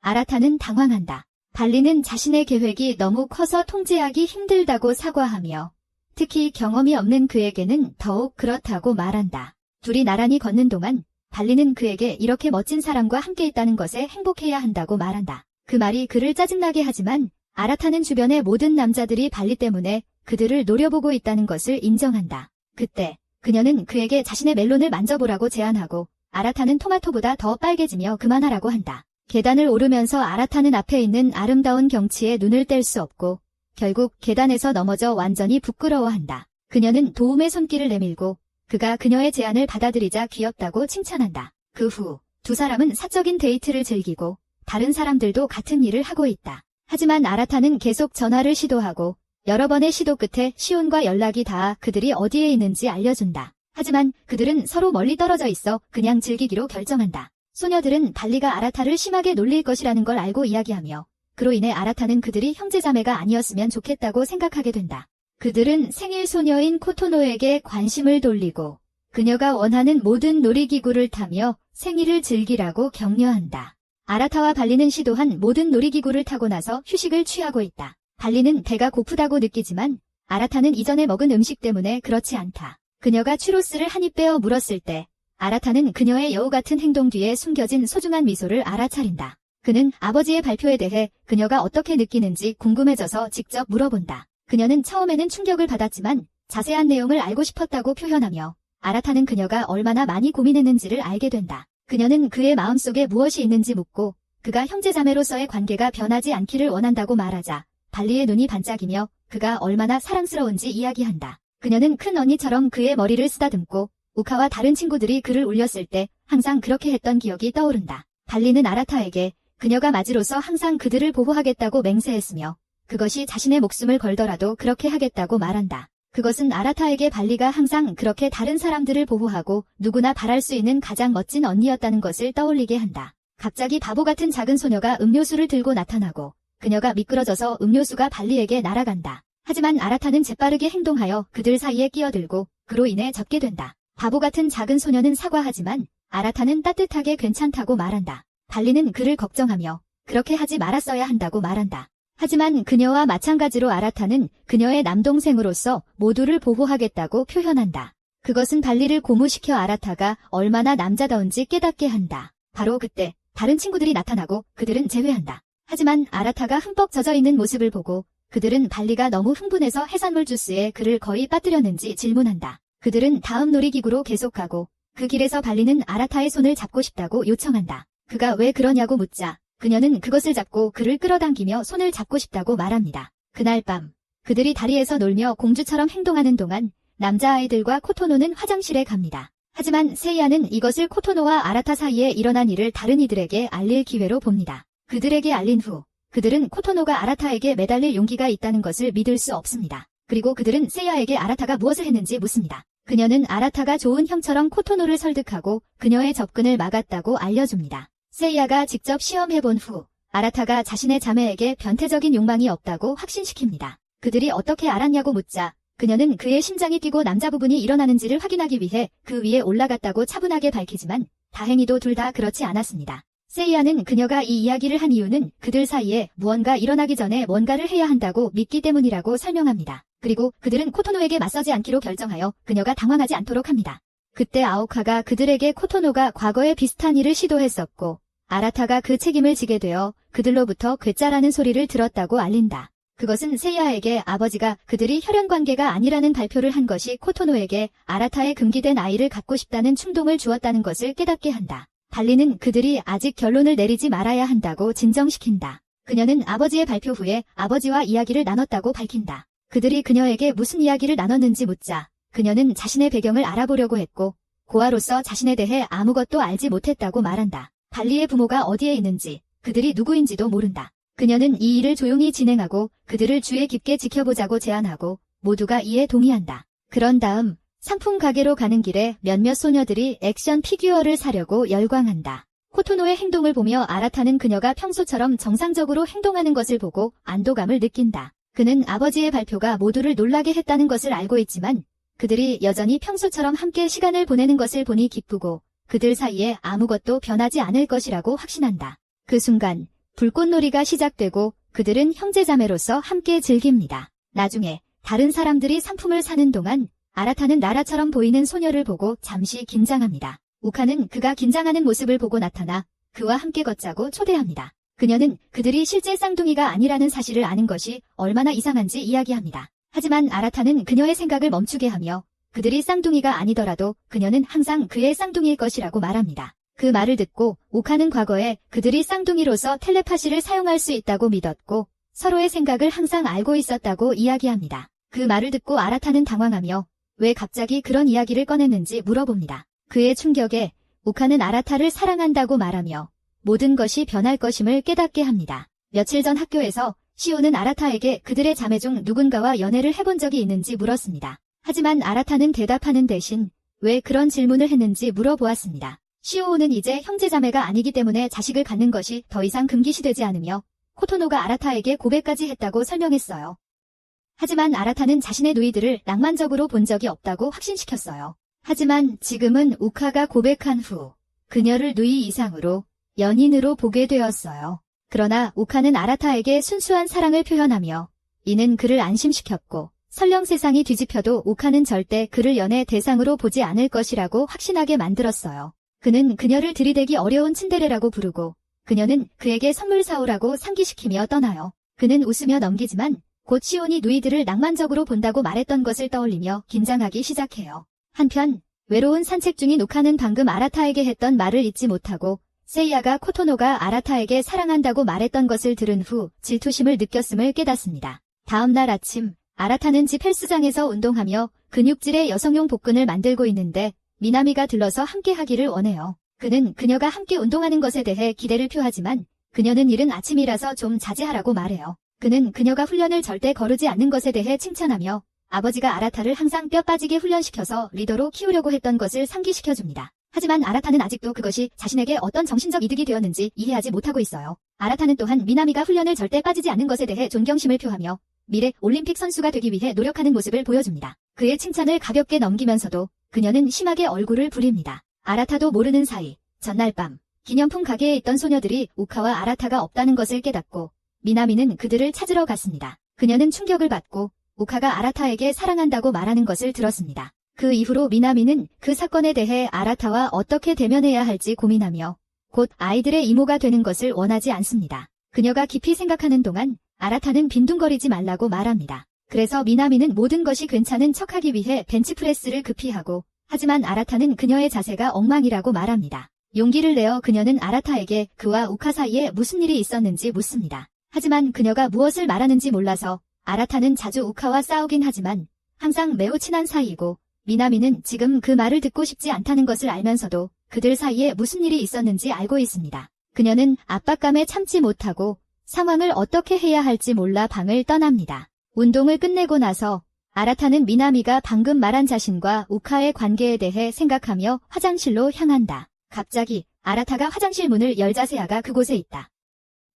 아라타는 당황한다. 발리는 자신의 계획이 너무 커서 통제하기 힘들다고 사과하며 특히 경험이 없는 그에게는 더욱 그렇다고 말한다. 둘이 나란히 걷는 동안 발리는 그에게 이렇게 멋진 사람과 함께 있다는 것에 행복해야 한다고 말한다. 그 말이 그를 짜증나게 하지만 아라타는 주변의 모든 남자들이 발리 때문에 그들을 노려보고 있다는 것을 인정한다. 그때 그녀는 그에게 자신의 멜론을 만져보라고 제안하고 아라타는 토마토보다 더 빨개지며 그만하라고 한다. 계단을 오르면서 아라타는 앞에 있는 아름다운 경치에 눈을 뗄 수 없고 결국 계단에서 넘어져 완전히 부끄러워한다. 그녀는 도움의 손길을 내밀고 그가 그녀의 제안을 받아들이자 귀엽다고 칭찬한다. 그 후 두 사람은 사적인 데이트를 즐기고 다른 사람들도 같은 일을 하고 있다. 하지만 아라타는 계속 전화를 시도하고 여러 번의 시도 끝에 시온과 연락이 닿아 그들이 어디에 있는지 알려준다. 하지만 그들은 서로 멀리 떨어져 있어 그냥 즐기기로 결정한다. 소녀들은 발리가 아라타를 심하게 놀릴 것이라는 걸 알고 이야기하며 그로 인해 아라타는 그들이 형제자매가 아니었으면 좋겠다고 생각하게 된다. 그들은 생일 소녀인 코토노에게 관심을 돌리고 그녀가 원하는 모든 놀이기구를 타며 생일을 즐기라고 격려한다. 아라타와 발리는 시도한 모든 놀이기구를 타고 나서 휴식을 취하고 있다. 발리는 배가 고프다고 느끼지만 아라타는 이전에 먹은 음식 때문에 그렇지 않다. 그녀가 추로스를 한 입 빼어 물었을 때 아라타는 그녀의 여우 같은 행동 뒤에 숨겨진 소중한 미소를 알아차린다. 그는 아버지의 발표에 대해 그녀가 어떻게 느끼는지 궁금해져서 직접 물어본다. 그녀는 처음에는 충격을 받았지만 자세한 내용을 알고 싶었다고 표현하며 아라타는 그녀가 얼마나 많이 고민했는지를 알게 된다. 그녀는 그의 마음속에 무엇이 있는지 묻고 그가 형제자매로서의 관계가 변하지 않기를 원한다고 말하자 발리의 눈이 반짝이며 그가 얼마나 사랑스러운지 이야기한다. 그녀는 큰 언니처럼 그의 머리를 쓰다듬고 우카와 다른 친구들이 그를 울렸을 때 항상 그렇게 했던 기억이 떠오른다. 발리는 아라타에게 그녀가 맞이로서 항상 그들을 보호하겠다고 맹세했으며 그것이 자신의 목숨을 걸더라도 그렇게 하겠다고 말한다. 그것은 아라타에게 발리가 항상 그렇게 다른 사람들을 보호하고 누구나 바랄 수 있는 가장 멋진 언니였다는 것을 떠올리게 한다. 갑자기 바보 같은 작은 소녀가 음료수를 들고 나타나고 그녀가 미끄러져서 음료수가 발리에게 날아간다. 하지만 아라타는 재빠르게 행동하여 그들 사이에 끼어들고 그로 인해 젖게 된다. 바보 같은 작은 소녀는 사과하지만 아라타는 따뜻하게 괜찮다고 말한다. 발리는 그를 걱정하며 그렇게 하지 말았어야 한다고 말한다. 하지만 그녀와 마찬가지로 아라타는 그녀의 남동생으로서 모두를 보호하겠다고 표현한다. 그것은 발리를 고무시켜 아라타가 얼마나 남자다운지 깨닫게 한다. 바로 그때 다른 친구들이 나타나고 그들은 제외한다. 하지만 아라타가 흠뻑 젖어있는 모습을 보고 그들은 발리가 너무 흥분해서 해산물 주스에 그를 거의 빠뜨렸는지 질문한다. 그들은 다음 놀이기구로 계속가고 그 길에서 발리는 아라타의 손을 잡고 싶다고 요청한다. 그가 왜 그러냐고 묻자 그녀는 그것을 잡고 그를 끌어당기며 손을 잡고 싶다고 말합니다. 그날 밤 그들이 다리에서 놀며 공주처럼 행동하는 동안 남자아이들과 코토노는 화장실에 갑니다. 하지만 세이아는 이것을 코토노와 아라타 사이에 일어난 일을 다른 이들에게 알릴 기회로 봅니다. 그들에게 알린 후 그들은 코토노가 아라타에게 매달릴 용기가 있다는 것을 믿을 수 없습니다. 그리고 그들은 세이아에게 아라타가 무엇을 했는지 묻습니다. 그녀는 아라타가 좋은 형처럼 코토노를 설득하고 그녀의 접근을 막았다고 알려줍니다. 세이아가 직접 시험해본 후 아라타가 자신의 자매에게 변태적인 욕망이 없다고 확신시킵니다. 그들이 어떻게 알았냐고 묻자 그녀는 그의 심장이 뛰고 남자 부분이 일어나는지를 확인하기 위해 그 위에 올라갔다고 차분하게 밝히지만 다행히도 둘 다 그렇지 않았습니다. 세이아는 그녀가 이 이야기를 한 이유는 그들 사이에 무언가 일어나기 전에 뭔가를 해야 한다고 믿기 때문이라고 설명합니다. 그리고 그들은 코토노에게 맞서지 않기로 결정하여 그녀가 당황하지 않도록 합니다. 그때 아오카가 그들에게 코토노가 과거에 비슷한 일을 시도했었고 아라타가 그 책임을 지게 되어 그들로부터 괴짜라는 소리를 들었다고 알린다. 그것은 세이아에게 아버지가 그들이 혈연관계가 아니라는 발표를 한 것이 코토노에게 아라타의 금기된 아이를 갖고 싶다는 충동을 주었다는 것을 깨닫게 한다. 발리는 그들이 아직 결론을 내리지 말아야 한다고 진정시킨다. 그녀는 아버지의 발표 후에 아버지와 이야기를 나눴다고 밝힌다. 그들이 그녀에게 무슨 이야기를 나눴는지 묻자 그녀는 자신의 배경을 알아보려고 했고 고아로서 자신에 대해 아무것도 알지 못했다고 말한다. 발리의 부모가 어디에 있는지 그들이 누구인지도 모른다. 그녀는 이 일을 조용히 진행하고 그들을 주의 깊게 지켜보자고 제안하고 모두가 이에 동의한다. 그런 다음 상품 가게로 가는 길에 몇몇 소녀들이 액션 피규어를 사려고 열광한다. 코토노의 행동을 보며 아라타는 그녀가 평소처럼 정상적으로 행동하는 것을 보고 안도감을 느낀다. 그는 아버지의 발표가 모두를 놀라게 했다는 것을 알고 있지만 그들이 여전히 평소처럼 함께 시간을 보내는 것을 보니 기쁘고 그들 사이에 아무것도 변하지 않을 것이라고 확신한다. 그 순간 불꽃놀이가 시작되고 그들은 형제자매로서 함께 즐깁니다. 나중에 다른 사람들이 상품을 사는 동안 아라타는 나라처럼 보이는 소녀를 보고 잠시 긴장합니다. 우카는 그가 긴장하는 모습을 보고 나타나 그와 함께 걷자고 초대합니다. 그녀는 그들이 실제 쌍둥이가 아니라는 사실을 아는 것이 얼마나 이상한지 이야기합니다. 하지만 아라타는 그녀의 생각을 멈추게 하며 그들이 쌍둥이가 아니더라도 그녀는 항상 그의 쌍둥이일 것이라고 말합니다. 그 말을 듣고 우카는 과거에 그들이 쌍둥이로서 텔레파시를 사용할 수 있다고 믿었고 서로의 생각을 항상 알고 있었다고 이야기합니다. 그 말을 듣고 아라타는 당황하며 왜 갑자기 그런 이야기를 꺼냈는지 물어봅니다. 그의 충격에 우카는 아라타를 사랑한다고 말하며 모든 것이 변할 것임을 깨닫게 합니다. 며칠 전 학교에서 시오는 아라타에게 그들의 자매 중 누군가와 연애를 해본 적이 있는지 물었습니다. 하지만 아라타는 대답하는 대신 왜 그런 질문을 했는지 물어보았습니다. 시오는 이제 형제자매가 아니기 때문에 자식을 갖는 것이 더 이상 금기시되지 않으며 코토노가 아라타에게 고백까지 했다고 설명했어요. 하지만 아라타는 자신의 누이들을 낭만적으로 본 적이 없다고 확신시켰어요. 하지만 지금은 우카가 고백한 후 그녀를 누이 이상으로 연인으로 보게 되었어요. 그러나 우카는 아라타에게 순수한 사랑을 표현하며 이는 그를 안심시켰고 설령 세상이 뒤집혀도 우카는 절대 그를 연애 대상으로 보지 않을 것이라고 확신하게 만들었어요. 그는 그녀를 들이대기 어려운 츤데레라고 부르고 그녀는 그에게 선물 사오라고 상기시키며 떠나요. 그는 웃으며 넘기지만 곧 시온이 누이들을 낭만적으로 본다고 말했던 것을 떠올리며 긴장하기 시작해요. 한편 외로운 산책 중인 우카는 방금 아라타에게 했던 말을 잊지 못하고 세이야가 코토노가 아라타에게 사랑한다고 말했던 것을 들은 후 질투심을 느꼈음을 깨닫습니다. 다음 날 아침 아라타는 집 헬스장에서 운동하며 근육질의 여성용 복근을 만들고 있는데 미나미가 들러서 함께 하기를 원해요. 그는 그녀가 함께 운동하는 것에 대해 기대를 표하지만 그녀는 이른 아침이라서 좀 자제하라고 말해요. 그는 그녀가 훈련을 절대 거르지 않는 것에 대해 칭찬하며 아버지가 아라타를 항상 뼈 빠지게 훈련시켜서 리더로 키우려고 했던 것을 상기시켜줍니다. 하지만 아라타는 아직도 그것이 자신에게 어떤 정신적 이득이 되었는지 이해하지 못하고 있어요. 아라타는 또한 미나미가 훈련을 절대 빠지지 않는 것에 대해 존경심을 표하며 미래 올림픽 선수가 되기 위해 노력하는 모습을 보여줍니다. 그의 칭찬을 가볍게 넘기면서도 그녀는 심하게 얼굴을 부립니다. 아라타도 모르는 사이 전날 밤 기념품 가게에 있던 소녀들이 우카와 아라타가 없다는 것을 깨닫고 미나미는 그들을 찾으러 갔습니다. 그녀는 충격을 받고 우카가 아라타에게 사랑한다고 말하는 것을 들었습니다. 그 이후로 미나미는 그 사건에 대해 아라타와 어떻게 대면해야 할지 고민하며 곧 아이들의 이모가 되는 것을 원하지 않습니다. 그녀가 깊이 생각하는 동안 아라타는 빈둥거리지 말라고 말합니다. 그래서 미나미는 모든 것이 괜찮은 척하기 위해 벤치프레스를 급히 하고 하지만 아라타는 그녀의 자세가 엉망이라고 말합니다. 용기를 내어 그녀는 아라타에게 그와 우카 사이에 무슨 일이 있었는지 묻습니다. 하지만 그녀가 무엇을 말하는지 몰라서 아라타는 자주 우카와 싸우긴 하지만 항상 매우 친한 사이이고 미나미는 지금 그 말을 듣고 싶지 않다는 것을 알면서도 그들 사이에 무슨 일이 있었는지 알고 있습니다. 그녀는 압박감에 참지 못하고 상황을 어떻게 해야 할지 몰라 방을 떠납니다. 운동을 끝내고 나서 아라타는 미나미가 방금 말한 자신과 우카의 관계에 대해 생각하며 화장실로 향한다. 갑자기 아라타가 화장실 문을 열자 세아가 그곳에 있다.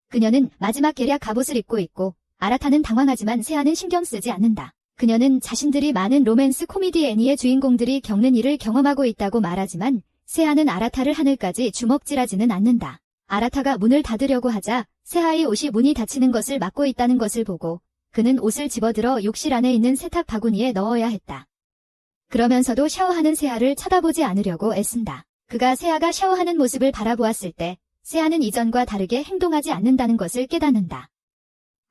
그녀는 마지막 계략 갑옷을 입고 있고 아라타는 당황하지만 세아는 신경 쓰지 않는다. 그녀는 자신들이 많은 로맨스 코미디 애니의 주인공들이 겪는 일을 경험하고 있다고 말하지만 세아는 아라타를 하늘까지 주먹질하지는 않는다. 아라타가 문을 닫으려고 하자 세아의 옷이 문이 닫히는 것을 막고 있다는 것을 보고 그는 옷을 집어들어 욕실 안에 있는 세탁 바구니에 넣어야 했다. 그러면서도 샤워하는 세아를 쳐다보지 않으려고 애쓴다. 그가 세아가 샤워하는 모습을 바라보았을 때 세아는 이전과 다르게 행동하지 않는다는 것을 깨닫는다.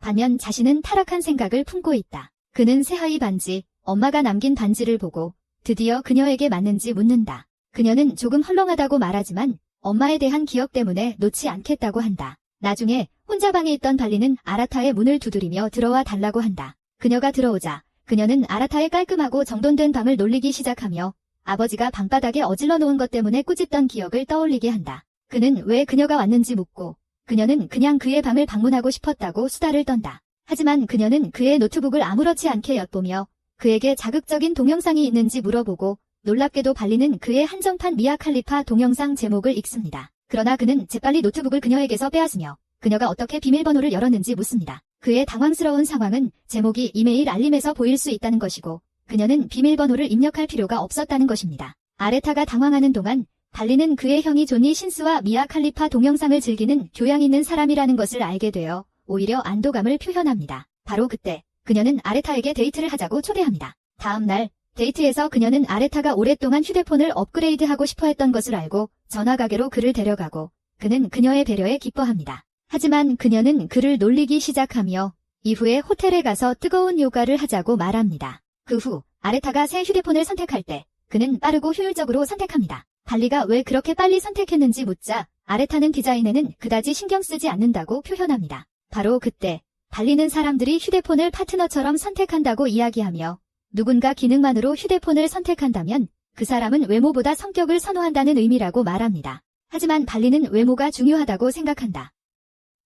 반면 자신은 타락한 생각을 품고 있다. 그는 세아의 반지, 엄마가 남긴 반지를 보고 드디어 그녀에게 맞는지 묻는다. 그녀는 조금 헐렁하다고 말하지만 엄마에 대한 기억 때문에 놓지 않겠다고 한다. 나중에 혼자 방에 있던 발리는 아라타의 문을 두드리며 들어와 달라고 한다. 그녀가 들어오자 그녀는 아라타의 깔끔하고 정돈된 방을 놀리기 시작하며 아버지가 방바닥에 어질러 놓은 것 때문에 꾸짖던 기억을 떠올리게 한다. 그는 왜 그녀가 왔는지 묻고 그녀는 그냥 그의 방을 방문하고 싶었다고 수다를 떤다. 하지만 그녀는 그의 노트북을 아무렇지 않게 엿보며 그에게 자극적인 동영상이 있는지 물어보고 놀랍게도 발리는 그의 한정판 미아 칼리파 동영상 제목을 읽습니다. 그러나 그는 재빨리 노트북을 그녀에게서 빼앗으며 그녀가 어떻게 비밀번호를 열었는지 묻습니다. 그의 당황스러운 상황은 제목이 이메일 알림에서 보일 수 있다는 것이고 그녀는 비밀번호를 입력할 필요가 없었다는 것입니다. 아레타가 당황하는 동안 발리는 그의 형이 조니 신스와 미아 칼리파 동영상을 즐기는 교양 있는 사람이라는 것을 알게 되어 오히려 안도감을 표현합니다. 바로 그때 그녀는 아레타에게 데이트를 하자고 초대합니다. 다음 날 데이트에서 그녀는 아레타가 오랫동안 휴대폰을 업그레이드하고 싶어 했던 것을 알고 전화가게로 그를 데려가고 그는 그녀의 배려에 기뻐합니다. 하지만 그녀는 그를 놀리기 시작하며 이후에 호텔에 가서 뜨거운 요가를 하자고 말합니다. 그 후 아레타가 새 휴대폰을 선택할 때 그는 빠르고 효율적으로 선택합니다. 발리가 왜 그렇게 빨리 선택했는지 묻자 아레타는 디자인에는 그다지 신경 쓰지 않는다고 표현합니다. 바로 그때 발리는 사람들이 휴대폰을 파트너처럼 선택한다고 이야기하며 누군가 기능만으로 휴대폰을 선택한다면 그 사람은 외모보다 성격을 선호한다는 의미라고 말합니다. 하지만 발리는 외모가 중요하다고 생각한다.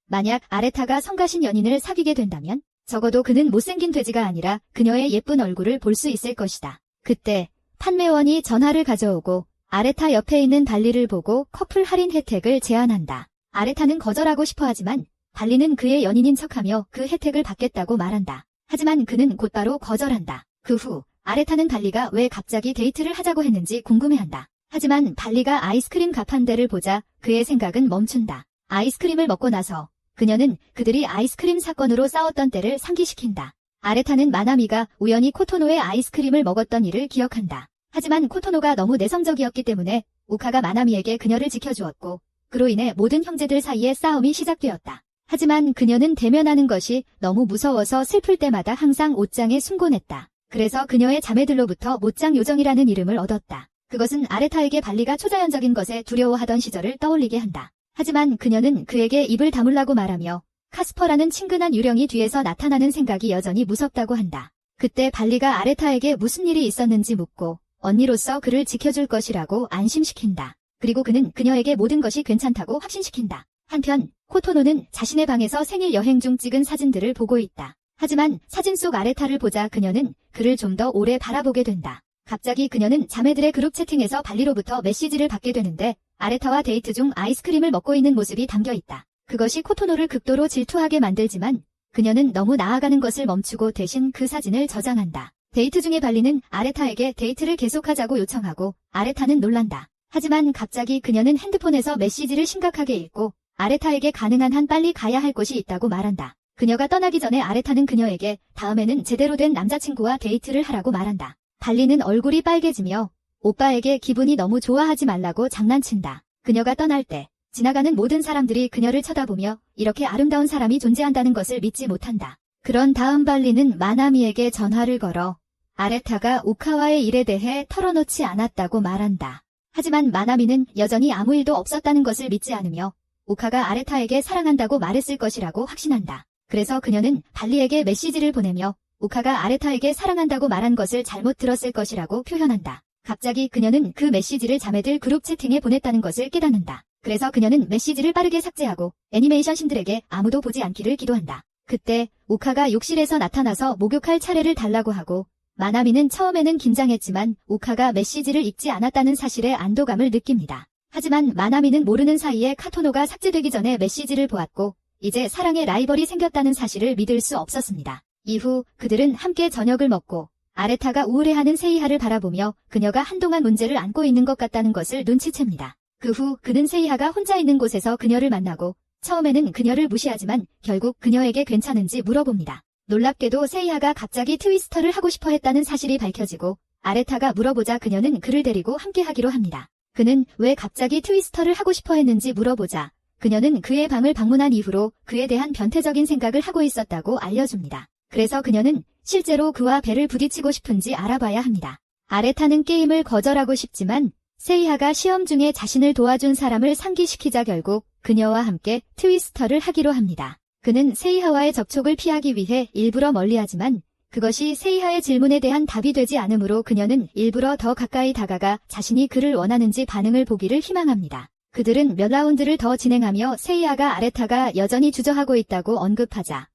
만약 아레타가 성가신 연인을 사귀게 된다면 적어도 그는 못생긴 돼지가 아니라 그녀의 예쁜 얼굴을 볼 수 있을 것이다. 그때 판매원이 전화를 가져오고 아레타 옆에 있는 발리를 보고 커플 할인 혜택을 제안한다. 아레타는 거절하고 싶어 하지만 발리는 그의 연인인 척하며 그 혜택을 받겠다고 말한다. 하지만 그는 곧바로 거절한다. 그 후 아레타는 발리가 왜 갑자기 데이트를 하자고 했는지 궁금해한다. 하지만 발리가 아이스크림 값 한 대를 보자 그의 생각은 멈춘다. 아이스크림을 먹고 나서 그녀는 그들이 아이스크림 사건으로 싸웠던 때를 상기시킨다. 아레타는 마나미가 우연히 코토노의 아이스크림을 먹었던 일을 기억한다. 하지만 코토노가 너무 내성적이었기 때문에 우카가 마나미에게 그녀를 지켜주었고 그로 인해 모든 형제들 사이에 싸움이 시작되었다. 하지만 그녀는 대면하는 것이 너무 무서워서 슬플 때마다 항상 옷장에 숨곤 했다. 그래서 그녀의 자매들로부터 못장 요정이라는 이름을 얻었다. 그것은 아레타에게 발리가 초자연적인 것에 두려워하던 시절을 떠올리게 한다. 하지만 그녀는 그에게 입을 다물라고 말하며 카스퍼라는 친근한 유령이 뒤에서 나타나는 생각이 여전히 무섭다고 한다. 그때 발리가 아레타에게 무슨 일이 있었는지 묻고 언니로서 그를 지켜줄 것이라고 안심시킨다. 그리고 그는 그녀에게 모든 것이 괜찮다고 확신시킨다. 한편 코토노는 자신의 방에서 생일 여행 중 찍은 사진들을 보고 있다. 하지만 사진 속 아레타를 보자 그녀는 그를 좀 더 오래 바라보게 된다. 갑자기 그녀는 자매들의 그룹 채팅에서 발리로부터 메시지를 받게 되는데 아레타와 데이트 중 아이스크림을 먹고 있는 모습이 담겨 있다. 그것이 코토노를 극도로 질투하게 만들지만 그녀는 너무 나아가는 것을 멈추고 대신 그 사진을 저장한다. 데이트 중에 발리는 아레타에게 데이트를 계속하자고 요청하고 아레타는 놀란다. 하지만 갑자기 그녀는 핸드폰에서 메시지를 심각하게 읽고 아레타에게 가능한 한 빨리 가야 할 곳이 있다고 말한다. 그녀가 떠나기 전에 아레타는 그녀에게 다음에는 제대로 된 남자친구와 데이트를 하라고 말한다. 발리는 얼굴이 빨개지며 오빠에게 기분이 너무 좋아하지 말라고 장난친다. 그녀가 떠날 때 지나가는 모든 사람들이 그녀를 쳐다보며 이렇게 아름다운 사람이 존재한다는 것을 믿지 못한다. 그런 다음 발리는 마나미에게 전화를 걸어 아레타가 우카와의 일에 대해 털어놓지 않았다고 말한다. 하지만 마나미는 여전히 아무 일도 없었다는 것을 믿지 않으며 우카가 아레타에게 사랑한다고 말했을 것이라고 확신한다. 그래서 그녀는 발리에게 메시지를 보내며 우카가 아레타에게 사랑한다고 말한 것을 잘못 들었을 것이라고 표현한다. 갑자기 그녀는 그 메시지를 자매들 그룹 채팅에 보냈다는 것을 깨닫는다. 그래서 그녀는 메시지를 빠르게 삭제하고 애니메이션 신들에게 아무도 보지 않기를 기도한다. 그때 우카가 욕실에서 나타나서 목욕할 차례를 달라고 하고 마나미는 처음에는 긴장했지만 우카가 메시지를 읽지 않았다는 사실에 안도감을 느낍니다. 하지만 마나미는 모르는 사이에 카토노가 삭제되기 전에 메시지를 보았고 이제 사랑의 라이벌이 생겼다는 사실을 믿을 수 없었습니다. 이후 그들은 함께 저녁을 먹고 아레타가 우울해하는 세이하를 바라보며 그녀가 한동안 문제를 안고 있는 것 같다는 것을 눈치챕니다. 그 후 그는 세이하가 혼자 있는 곳에서 그녀를 만나고 처음에는 그녀를 무시하지만 결국 그녀에게 괜찮은지 물어봅니다. 놀랍게도 세이하가 갑자기 트위스터를 하고 싶어 했다는 사실이 밝혀지고 아레타가 물어보자 그녀는 그를 데리고 함께 하기로 합니다. 그는 왜 갑자기 트위스터를 하고 싶어 했는지 물어보자 그녀는 그의 방을 방문한 이후로 그에 대한 변태적인 생각을 하고 있었다고 알려줍니다. 그래서 그녀는 실제로 그와 배를 부딪히고 싶은지 알아봐야 합니다. 아레타는 게임을 거절하고 싶지만 세이하가 시험 중에 자신을 도와준 사람을 상기시키자 결국 그녀와 함께 트위스터를 하기로 합니다. 그는 세이하와의 접촉을 피하기 위해 일부러 멀리하지만 그것이 세이하의 질문에 대한 답이 되지 않으므로 그녀는 일부러 더 가까이 다가가 자신이 그를 원하는지 반응을 보기를 희망합니다. 그들은 몇 라운드를 더 진행하며 세이하가 아레타가 여전히 주저하고 있다고 언급하자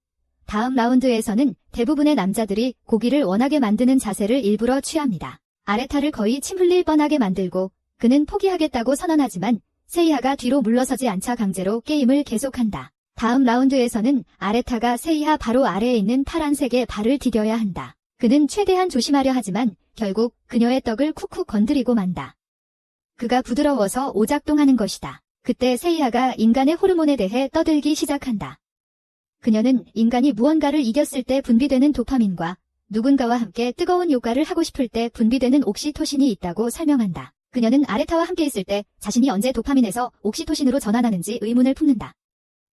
다음 라운드에서는 대부분의 남자들이 고기를 원하게 만드는 자세를 일부러 취합니다. 아레타를 거의 침 흘릴 뻔하게 만들고 그는 포기하겠다고 선언하지만 세이하가 뒤로 물러서지 않자 강제로 게임을 계속한다. 다음 라운드에서는 아레타가 세이하 바로 아래에 있는 파란색의 발을 디뎌야 한다. 그는 최대한 조심하려 하지만 결국 그녀의 떡을 쿡쿡 건드리고 만다. 그가 부드러워서 오작동하는 것이다. 그때 세이하가 인간의 호르몬에 대해 떠들기 시작한다. 그녀는 인간이 무언가를 이겼을 때 분비되는 도파민과 누군가와 함께 뜨거운 요가를 하고 싶을 때 분비되는 옥시토신이 있다고 설명한다. 그녀는 아레타와 함께 있을 때 자신이 언제 도파민에서 옥시토신으로 전환하는지 의문을 품는다.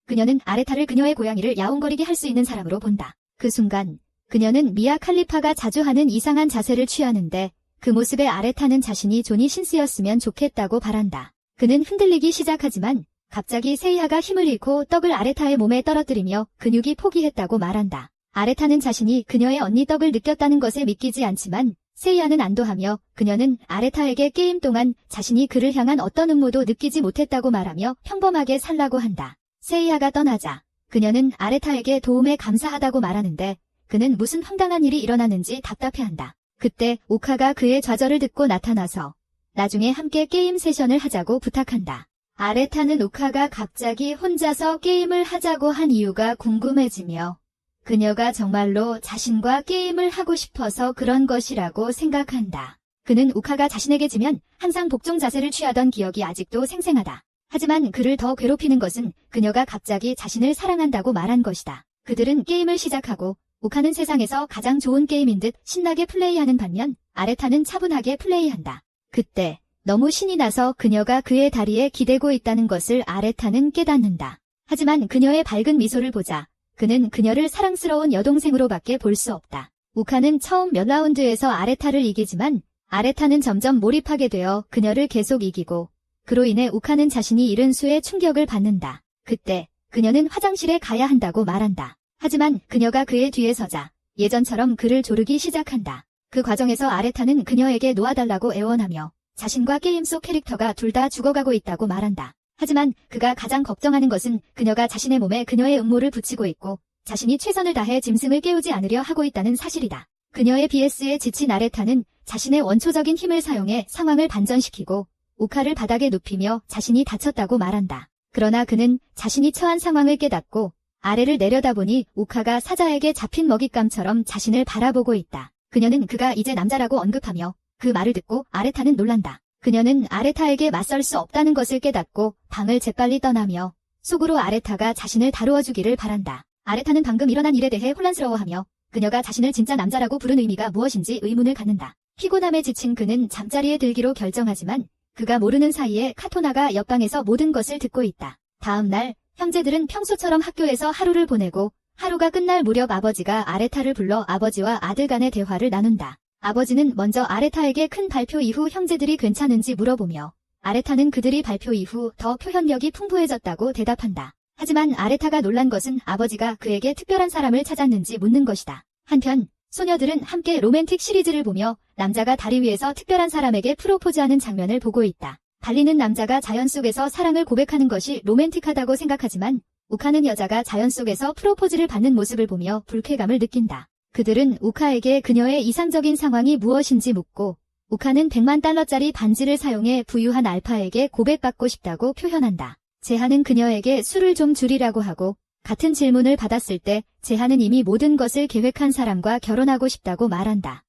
그녀는 아레타를 그녀의 고양이를 야옹거리게 할 수 있는 사람으로 본다. 그 순간 그녀는 미아 칼리파가 자주 하는 이상한 자세를 취하는데 그 모습에 아레타는 자신이 존이 신스였으면 좋겠다고 바란다. 그는 흔들리기 시작하지만 갑자기 세이하가 힘을 잃고 떡을 아레타의 몸에 떨어뜨리며 근육이 포기했다고 말한다. 아레타는 자신이 그녀의 언니 떡을 느꼈다는 것에 믿기지 않지만 세이하는 안도하며 그녀는 아레타에게 게임 동안 자신이 그를 향한 어떤 음모도 느끼지 못했다고 말하며 평범하게 살라고 한다. 세이하가 떠나자 그녀는 아레타에게 도움에 감사하다고 말하는데 그는 무슨 황당한 일이 일어나는지 답답해한다. 그때 우카가 그의 좌절을 듣고 나타나서 나중에 함께 게임 세션을 하자고 부탁한다. 아레타는 우카가 갑자기 혼자서 게임을 하자고 한 이유가 궁금해지며 그녀가 정말로 자신과 게임을 하고 싶어서 그런 것이라고 생각한다. 그는 우카가 자신에게 지면 항상 복종 자세를 취하던 기억이 아직도 생생하다. 하지만 그를 더 괴롭히는 것은 그녀가 갑자기 자신을 사랑한다고 말한 것이다. 그들은 게임을 시작하고 우카는 세상에서 가장 좋은 게임인 듯 신나게 플레이하는 반면 아레타는 차분하게 플레이한다. 그때 너무 신이 나서 그녀가 그의 다리에 기대고 있다는 것을 아레타는 깨닫는다. 하지만 그녀의 밝은 미소를 보자 그는 그녀를 사랑스러운 여동생으로밖에 볼 수 없다. 우카는 처음 몇 라운드에서 아레타를 이기지만 아레타는 점점 몰입하게 되어 그녀를 계속 이기고 그로 인해 우카는 자신이 잃은 수의 충격을 받는다. 그때 그녀는 화장실에 가야 한다고 말한다. 하지만 그녀가 그의 뒤에 서자 예전처럼 그를 조르기 시작한다. 그 과정에서 아레타는 그녀에게 놓아달라고 애원하며 자신과 게임 속 캐릭터가 둘 다 죽어가고 있다고 말한다. 하지만 그가 가장 걱정하는 것은 그녀가 자신의 몸에 그녀의 음모를 붙이고 있고 자신이 최선을 다해 짐승을 깨우지 않으려 하고 있다는 사실이다. 그녀의 BS에 지친 아레타는 자신의 원초적인 힘을 사용해 상황을 반전시키고 우카를 바닥에 눕히며 자신이 다쳤다고 말한다. 그러나 그는 자신이 처한 상황을 깨닫고 아래를 내려다보니 우카가 사자에게 잡힌 먹잇감처럼 자신을 바라보고 있다. 그녀는 그가 이제 남자라고 언급하며 그 말을 듣고 아레타는 놀란다. 그녀는 아레타에게 맞설 수 없다는 것을 깨닫고 방을 재빨리 떠나며 속으로 아레타가 자신을 다루어 주기를 바란다. 아레타는 방금 일어난 일에 대해 혼란스러워하며 그녀가 자신을 진짜 남자라고 부른 의미가 무엇인지 의문을 갖는다. 피곤함에 지친 그는 잠자리에 들기로 결정하지만 그가 모르는 사이에 카토나가 옆방에서 모든 것을 듣고 있다. 다음 날 형제들은 평소처럼 학교에서 하루를 보내고 하루가 끝날 무렵 아버지가 아레타를 불러 아버지와 아들 간의 대화를 나눈다. 아버지는 먼저 아레타에게 큰 발표 이후 형제들이 괜찮은지 물어보며 아레타는 그들이 발표 이후 더 표현력이 풍부해졌다고 대답한다. 하지만 아레타가 놀란 것은 아버지가 그에게 특별한 사람을 찾았는지 묻는 것이다. 한편 소녀들은 함께 로맨틱 시리즈를 보며 남자가 다리 위에서 특별한 사람에게 프로포즈하는 장면을 보고 있다. 달리는 남자가 자연 속에서 사랑을 고백하는 것이 로맨틱하다고 생각하지만 우카는 여자가 자연 속에서 프로포즈를 받는 모습을 보며 불쾌감을 느낀다. 그들은 우카에게 그녀의 이상적인 상황이 무엇인지 묻고 우카는 100만 달러짜리 반지를 사용해 부유한 알파에게 고백받고 싶다고 표현한다. 제하는 그녀에게 술을 좀 줄이라고 하고 같은 질문을 받았을 때 제하는 이미 모든 것을 계획한 사람과 결혼하고 싶다고 말한다.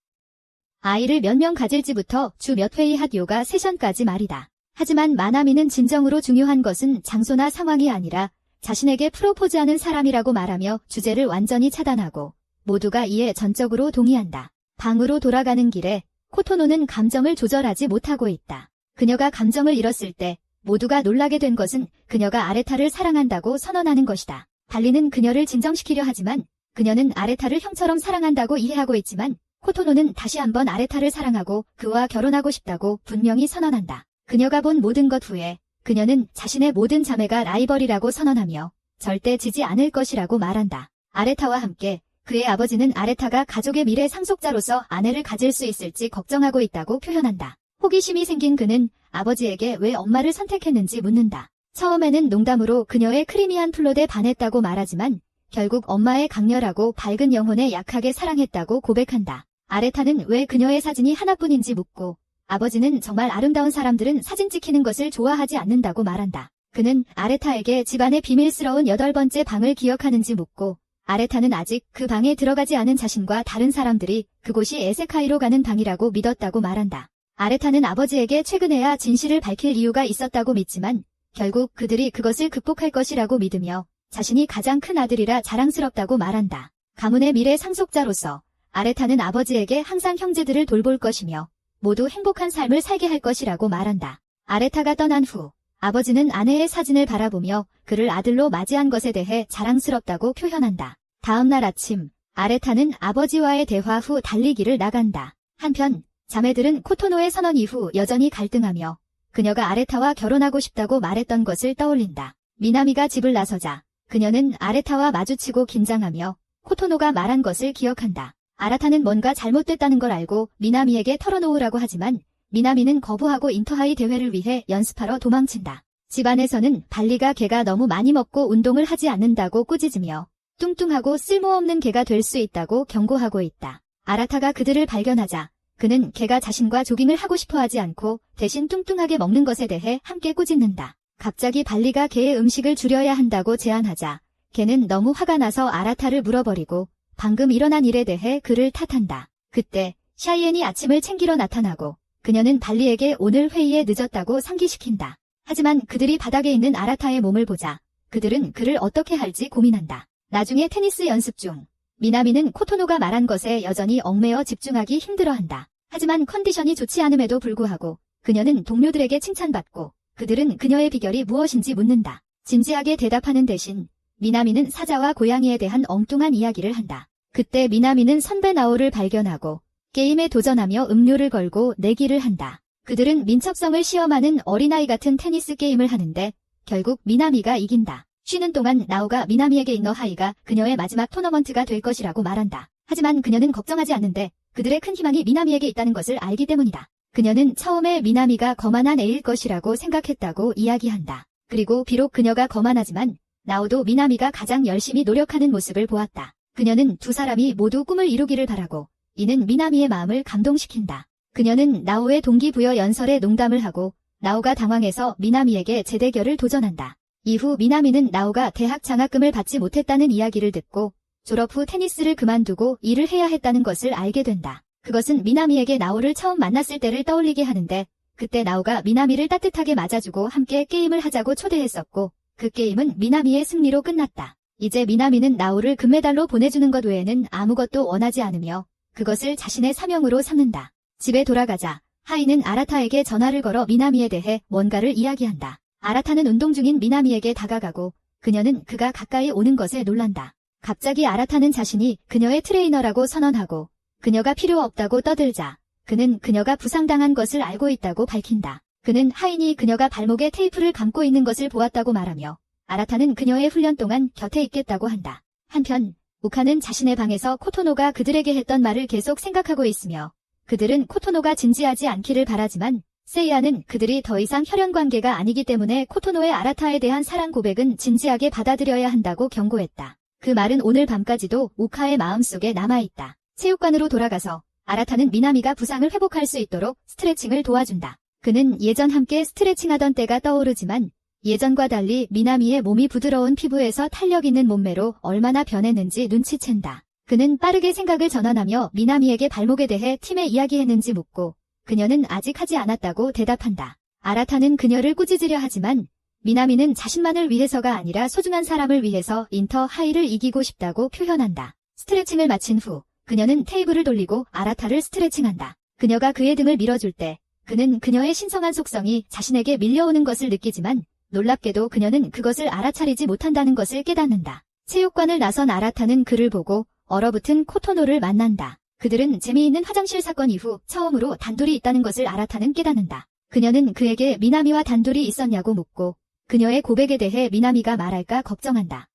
아이를 몇 명 가질지부터 주 몇 회의 핫 요가 세션까지 말이다. 하지만 마나미는 진정으로 중요한 것은 장소나 상황이 아니라 자신에게 프로포즈하는 사람이라고 말하며 주제를 완전히 차단하고 모두가 이에 전적으로 동의한다. 방으로 돌아가는 길에 코토노는 감정을 조절하지 못하고 있다. 그녀가 감정을 잃었을 때 모두가 놀라게 된 것은 그녀가 아레타를 사랑한다고 선언하는 것이다. 발리는 그녀를 진정시키려 하지만 그녀는 아레타를 형처럼 사랑한다고 이해하고 있지만 코토노는 다시 한번 아레타를 사랑하고 그와 결혼하고 싶다고 분명히 선언한다. 그녀가 본 모든 것 후에 그녀는 자신의 모든 자매가 라이벌이라고 선언하며 절대 지지 않을 것이라고 말한다. 아레타와 함께 그의 아버지는 아레타가 가족의 미래 상속자로서 아내를 가질 수 있을지 걱정하고 있다고 표현한다. 호기심이 생긴 그는 아버지에게 왜 엄마를 선택했는지 묻는다. 처음에는 농담으로 그녀의 크리미한 플롯에 반했다고 말하지만 결국 엄마의 강렬하고 밝은 영혼에 약하게 사랑했다고 고백한다. 아레타는 왜 그녀의 사진이 하나뿐인지 묻고 아버지는 정말 아름다운 사람들은 사진 찍히는 것을 좋아하지 않는다고 말한다. 그는 아레타에게 집안의 비밀스러운 8번째 방을 기억하는지 묻고 아레타는 아직 그 방에 들어가지 않은 자신과 다른 사람들이 그곳이 에세카이로 가는 방이라고 믿었다고 말한다. 아레타는 아버지에게 최근에야 진실을 밝힐 이유가 있었다고 믿지만 결국 그들이 그것을 극복할 것이라고 믿으며 자신이 가장 큰 아들이라 자랑스럽다고 말한다. 가문의 미래 상속자로서 아레타는 아버지에게 항상 형제들을 돌볼 것이며 모두 행복한 삶을 살게 할 것이라고 말한다. 아레타가 떠난 후 아버지는 아내의 사진을 바라보며 그를 아들로 맞이한 것에 대해 자랑스럽다고 표현한다. 다음 날 아침 아레타는 아버지와의 대화 후 달리기를 나간다. 한편 자매들은 코토노의 선언 이후 여전히 갈등하며 그녀가 아레타와 결혼하고 싶다고 말했던 것을 떠올린다. 미나미가 집을 나서자 그녀는 아레타와 마주치고 긴장하며 코토노가 말한 것을 기억한다. 아라타는 뭔가 잘못됐다는 걸 알고 미나미에게 털어놓으라고 하지만 미나미는 거부하고 인터하이 대회를 위해 연습하러 도망친다. 집안에서는 발리가 개가 너무 많이 먹고 운동을 하지 않는다고 꾸짖으며 뚱뚱하고 쓸모없는 개가 될 수 있다고 경고하고 있다. 아라타가 그들을 발견하자 그는 개가 자신과 조깅을 하고 싶어 하지 않고 대신 뚱뚱하게 먹는 것에 대해 함께 꾸짖는다. 갑자기 발리가 개의 음식을 줄여야 한다고 제안하자 개는 너무 화가 나서 아라타를 물어버리고 방금 일어난 일에 대해 그를 탓한다. 그때 샤이엔이 아침을 챙기러 나타나고 그녀는 발리에게 오늘 회의에 늦었다고 상기시킨다. 하지만 그들이 바닥에 있는 아라타의 몸을 보자 그들은 그를 어떻게 할지 고민한다. 나중에 테니스 연습 중 미나미는 코토노가 말한 것에 여전히 얽매여 집중하기 힘들어한다. 하지만 컨디션이 좋지 않음에도 불구하고 그녀는 동료들에게 칭찬받고 그들은 그녀의 비결이 무엇인지 묻는다. 진지하게 대답하는 대신 미나미는 사자와 고양이에 대한 엉뚱한 이야기를 한다. 그때 미나미는 선배 나오를 발견하고 게임에 도전하며 음료를 걸고 내기를 한다. 그들은 민첩성을 시험하는 어린아이 같은 테니스 게임을 하는데 결국 미나미가 이긴다. 쉬는 동안 나오가 미나미에게 인너 하이가 그녀의 마지막 토너먼트가 될 것이라고 말한다. 하지만 그녀는 걱정하지 않는데 그들의 큰 희망이 미나미에게 있다는 것을 알기 때문이다. 그녀는 처음에 미나미가 거만한 애일 것이라고 생각했다고 이야기한다. 그리고 비록 그녀가 거만하지만 나오도 미나미가 가장 열심히 노력하는 모습을 보았다. 그녀는 두 사람이 모두 꿈을 이루기를 바라고 이는 미나미의 마음을 감동시킨다. 그녀는 나오의 동기부여 연설에 농담을 하고 나오가 당황해서 미나미에게 재대결을 도전한다. 이후 미나미는 나오가 대학 장학금을 받지 못했다는 이야기를 듣고 졸업 후 테니스를 그만두고 일을 해야 했다는 것을 알게 된다. 그것은 미나미에게 나오를 처음 만났을 때를 떠올리게 하는데 그때 나오가 미나미를 따뜻하게 맞아주고 함께 게임을 하자고 초대했었고 그 게임은 미나미의 승리로 끝났다. 이제 미나미는 나오를 금메달로 보내주는 것 외에는 아무것도 원하지 않으며 그것을 자신의 사명으로 삼는다. 집에 돌아가자 하이는 아라타에게 전화를 걸어 미나미에 대해 뭔가를 이야기한다. 아라타는 운동 중인 미나미에게 다가가고 그녀는 그가 가까이 오는 것에 놀란다. 갑자기 아라타는 자신이 그녀의 트레이너라고 선언하고 그녀가 필요 없다고 떠들자 그는 그녀가 부상당한 것을 알고 있다고 밝힌다. 그는 하인이 그녀가 발목에 테이프를 감고 있는 것을 보았다고 말하며 아라타는 그녀의 훈련 동안 곁에 있겠다고 한다. 한편 우카는 자신의 방에서 코토노가 그들에게 했던 말을 계속 생각하고 있으며 그들은 코토노가 진지하지 않기를 바라지만 세이아는 그들이 더 이상 혈연관계가 아니기 때문에 코토노의 아라타에 대한 사랑 고백은 진지하게 받아들여야 한다고 경고했다. 그 말은 오늘 밤까지도 우카의 마음속에 남아있다. 체육관으로 돌아가서 아라타는 미나미가 부상을 회복할 수 있도록 스트레칭을 도와준다. 그는 예전 함께 스트레칭하던 때가 떠오르지만 예전과 달리 미나미의 몸이 부드러운 피부에서 탄력 있는 몸매로 얼마나 변했는지 눈치챈다. 그는 빠르게 생각을 전환하며 미나미에게 발목에 대해 팀에 이야기했는지 묻고 그녀는 아직 하지 않았다고 대답한다. 아라타는 그녀를 꾸짖으려 하지만 미나미는 자신만을 위해서가 아니라 소중한 사람을 위해서 인터 하이를 이기고 싶다고 표현한다. 스트레칭을 마친 후 그녀는 테이블을 돌리고 아라타를 스트레칭한다. 그녀가 그의 등을 밀어줄 때 그는 그녀의 신성한 속성이 자신에게 밀려오는 것을 느끼지만 놀랍게도 그녀는 그것을 알아차리지 못한다는 것을 깨닫는다. 체육관을 나선 아라타는 그를 보고 얼어붙은 코토노를 만난다. 그들은 재미있는 화장실 사건 이후 처음으로 단둘이 있다는 것을 아라타는 깨닫는다. 그녀는 그에게 미나미와 단둘이 있었냐고 묻고 그녀의 고백에 대해 미나미가 말할까 걱정한다.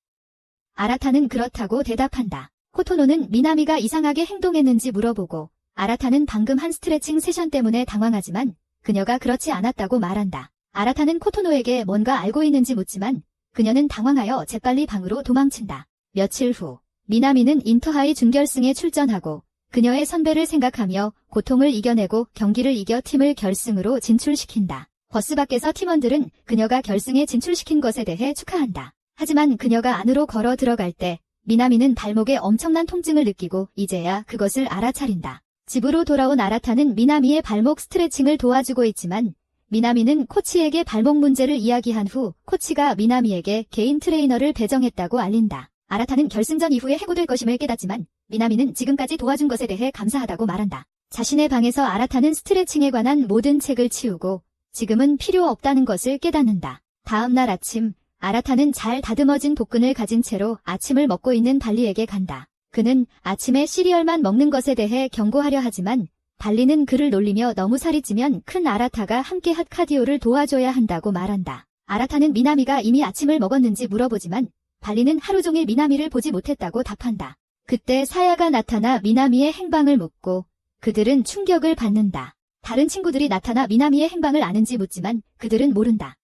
아라타는 그렇다고 대답한다. 코토노는 미나미가 이상하게 행동했는지 물어보고 아라타는 방금 한 스트레칭 세션 때문에 당황하지만 그녀가 그렇지 않았다고 말한다. 아라타는 코토노에게 뭔가 알고 있는지 묻지만 그녀는 당황하여 재빨리 방으로 도망친다. 며칠 후 미나미는 인터하이 준결승에 출전하고 그녀의 선배를 생각하며 고통을 이겨내고 경기를 이겨 팀을 결승으로 진출시킨다. 버스 밖에서 팀원들은 그녀가 결승에 진출시킨 것에 대해 축하한다. 하지만 그녀가 안으로 걸어 들어갈 때 미나미는 발목에 엄청난 통증을 느끼고 이제야 그것을 알아차린다. 집으로 돌아온 아라타는 미나미의 발목 스트레칭을 도와주고 있지만 미나미는 코치에게 발목 문제를 이야기한 후 코치가 미나미에게 개인 트레이너를 배정했다고 알린다. 아라타는 결승전 이후에 해고될 것임을 깨닫지만 미나미는 지금까지 도와준 것에 대해 감사하다고 말한다. 자신의 방에서 아라타는 스트레칭에 관한 모든 책을 치우고 지금은 필요 없다는 것을 깨닫는다. 다음 날 아침 아라타는 잘 다듬어진 복근을 가진 채로 아침을 먹고 있는 발리에게 간다. 그는 아침에 시리얼만 먹는 것에 대해 경고하려 하지만 발리는 그를 놀리며 너무 살이 찌면 큰 아라타가 함께 핫 카디오를 도와줘야 한다고 말한다. 아라타는 미나미가 이미 아침을 먹었는지 물어보지만 발리는 하루 종일 미나미를 보지 못했다고 답한다. 그때 사야가 나타나 미나미의 행방을 묻고 그들은 충격을 받는다. 다른 친구들이 나타나 미나미의 행방을 아는지 묻지만 그들은 모른다.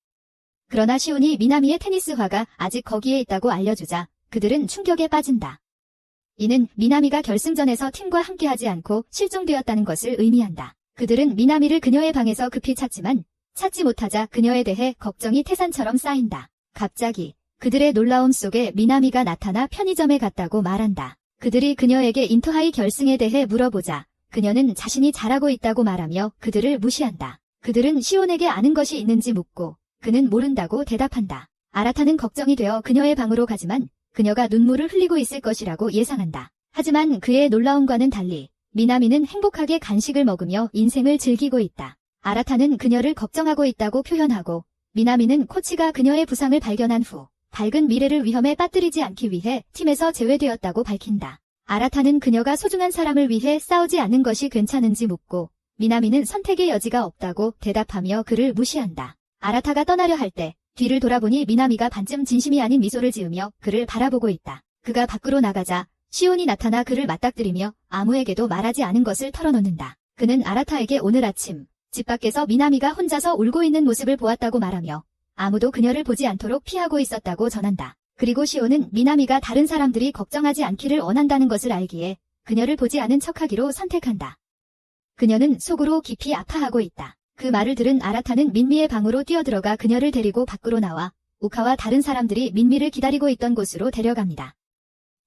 그러나 시온이 미나미의 테니스화가 아직 거기에 있다고 알려주자 그들은 충격에 빠진다. 이는 미나미가 결승전에서 팀과 함께하지 않고 실종되었다는 것을 의미한다. 그들은 미나미를 그녀의 방에서 급히 찾지만 찾지 못하자 그녀에 대해 걱정이 태산처럼 쌓인다. 갑자기 그들의 놀라움 속에 미나미가 나타나 편의점에 갔다고 말한다. 그들이 그녀에게 인터하이 결승에 대해 물어보자 그녀는 자신이 잘하고 있다고 말하며 그들을 무시한다. 그들은 시온에게 아는 것이 있는지 묻고 그는 모른다고 대답한다. 아라타는 걱정이 되어 그녀의 방으로 가지만 그녀가 눈물을 흘리고 있을 것이라고 예상한다. 하지만 그의 놀라움과는 달리 미나미는 행복하게 간식을 먹으며 인생을 즐기고 있다. 아라타는 그녀를 걱정하고 있다고 표현하고 미나미는 코치가 그녀의 부상을 발견한 후 밝은 미래를 위험에 빠뜨리지 않기 위해 팀에서 제외되었다고 밝힌다. 아라타는 그녀가 소중한 사람을 위해 싸우지 않는 것이 괜찮은지 묻고 미나미는 선택의 여지가 없다고 대답하며 그를 무시한다. 아라타가 떠나려 할 때 뒤를 돌아보니 미나미가 반쯤 진심이 아닌 미소를 지으며 그를 바라보고 있다. 그가 밖으로 나가자 시온이 나타나 그를 맞닥뜨리며 아무에게도 말하지 않은 것을 털어놓는다. 그는 아라타에게 오늘 아침 집 밖에서 미나미가 혼자서 울고 있는 모습을 보았다고 말하며 아무도 그녀를 보지 않도록 피하고 있었다고 전한다. 그리고 시온은 미나미가 다른 사람들이 걱정하지 않기를 원한다는 것을 알기에 그녀를 보지 않은 척하기로 선택한다. 그녀는 속으로 깊이 아파하고 있다. 그 말을 들은 아라타는 민미의 방으로 뛰어들어가 그녀를 데리고 밖으로 나와 우카와 다른 사람들이 민미를 기다리고 있던 곳으로 데려갑니다.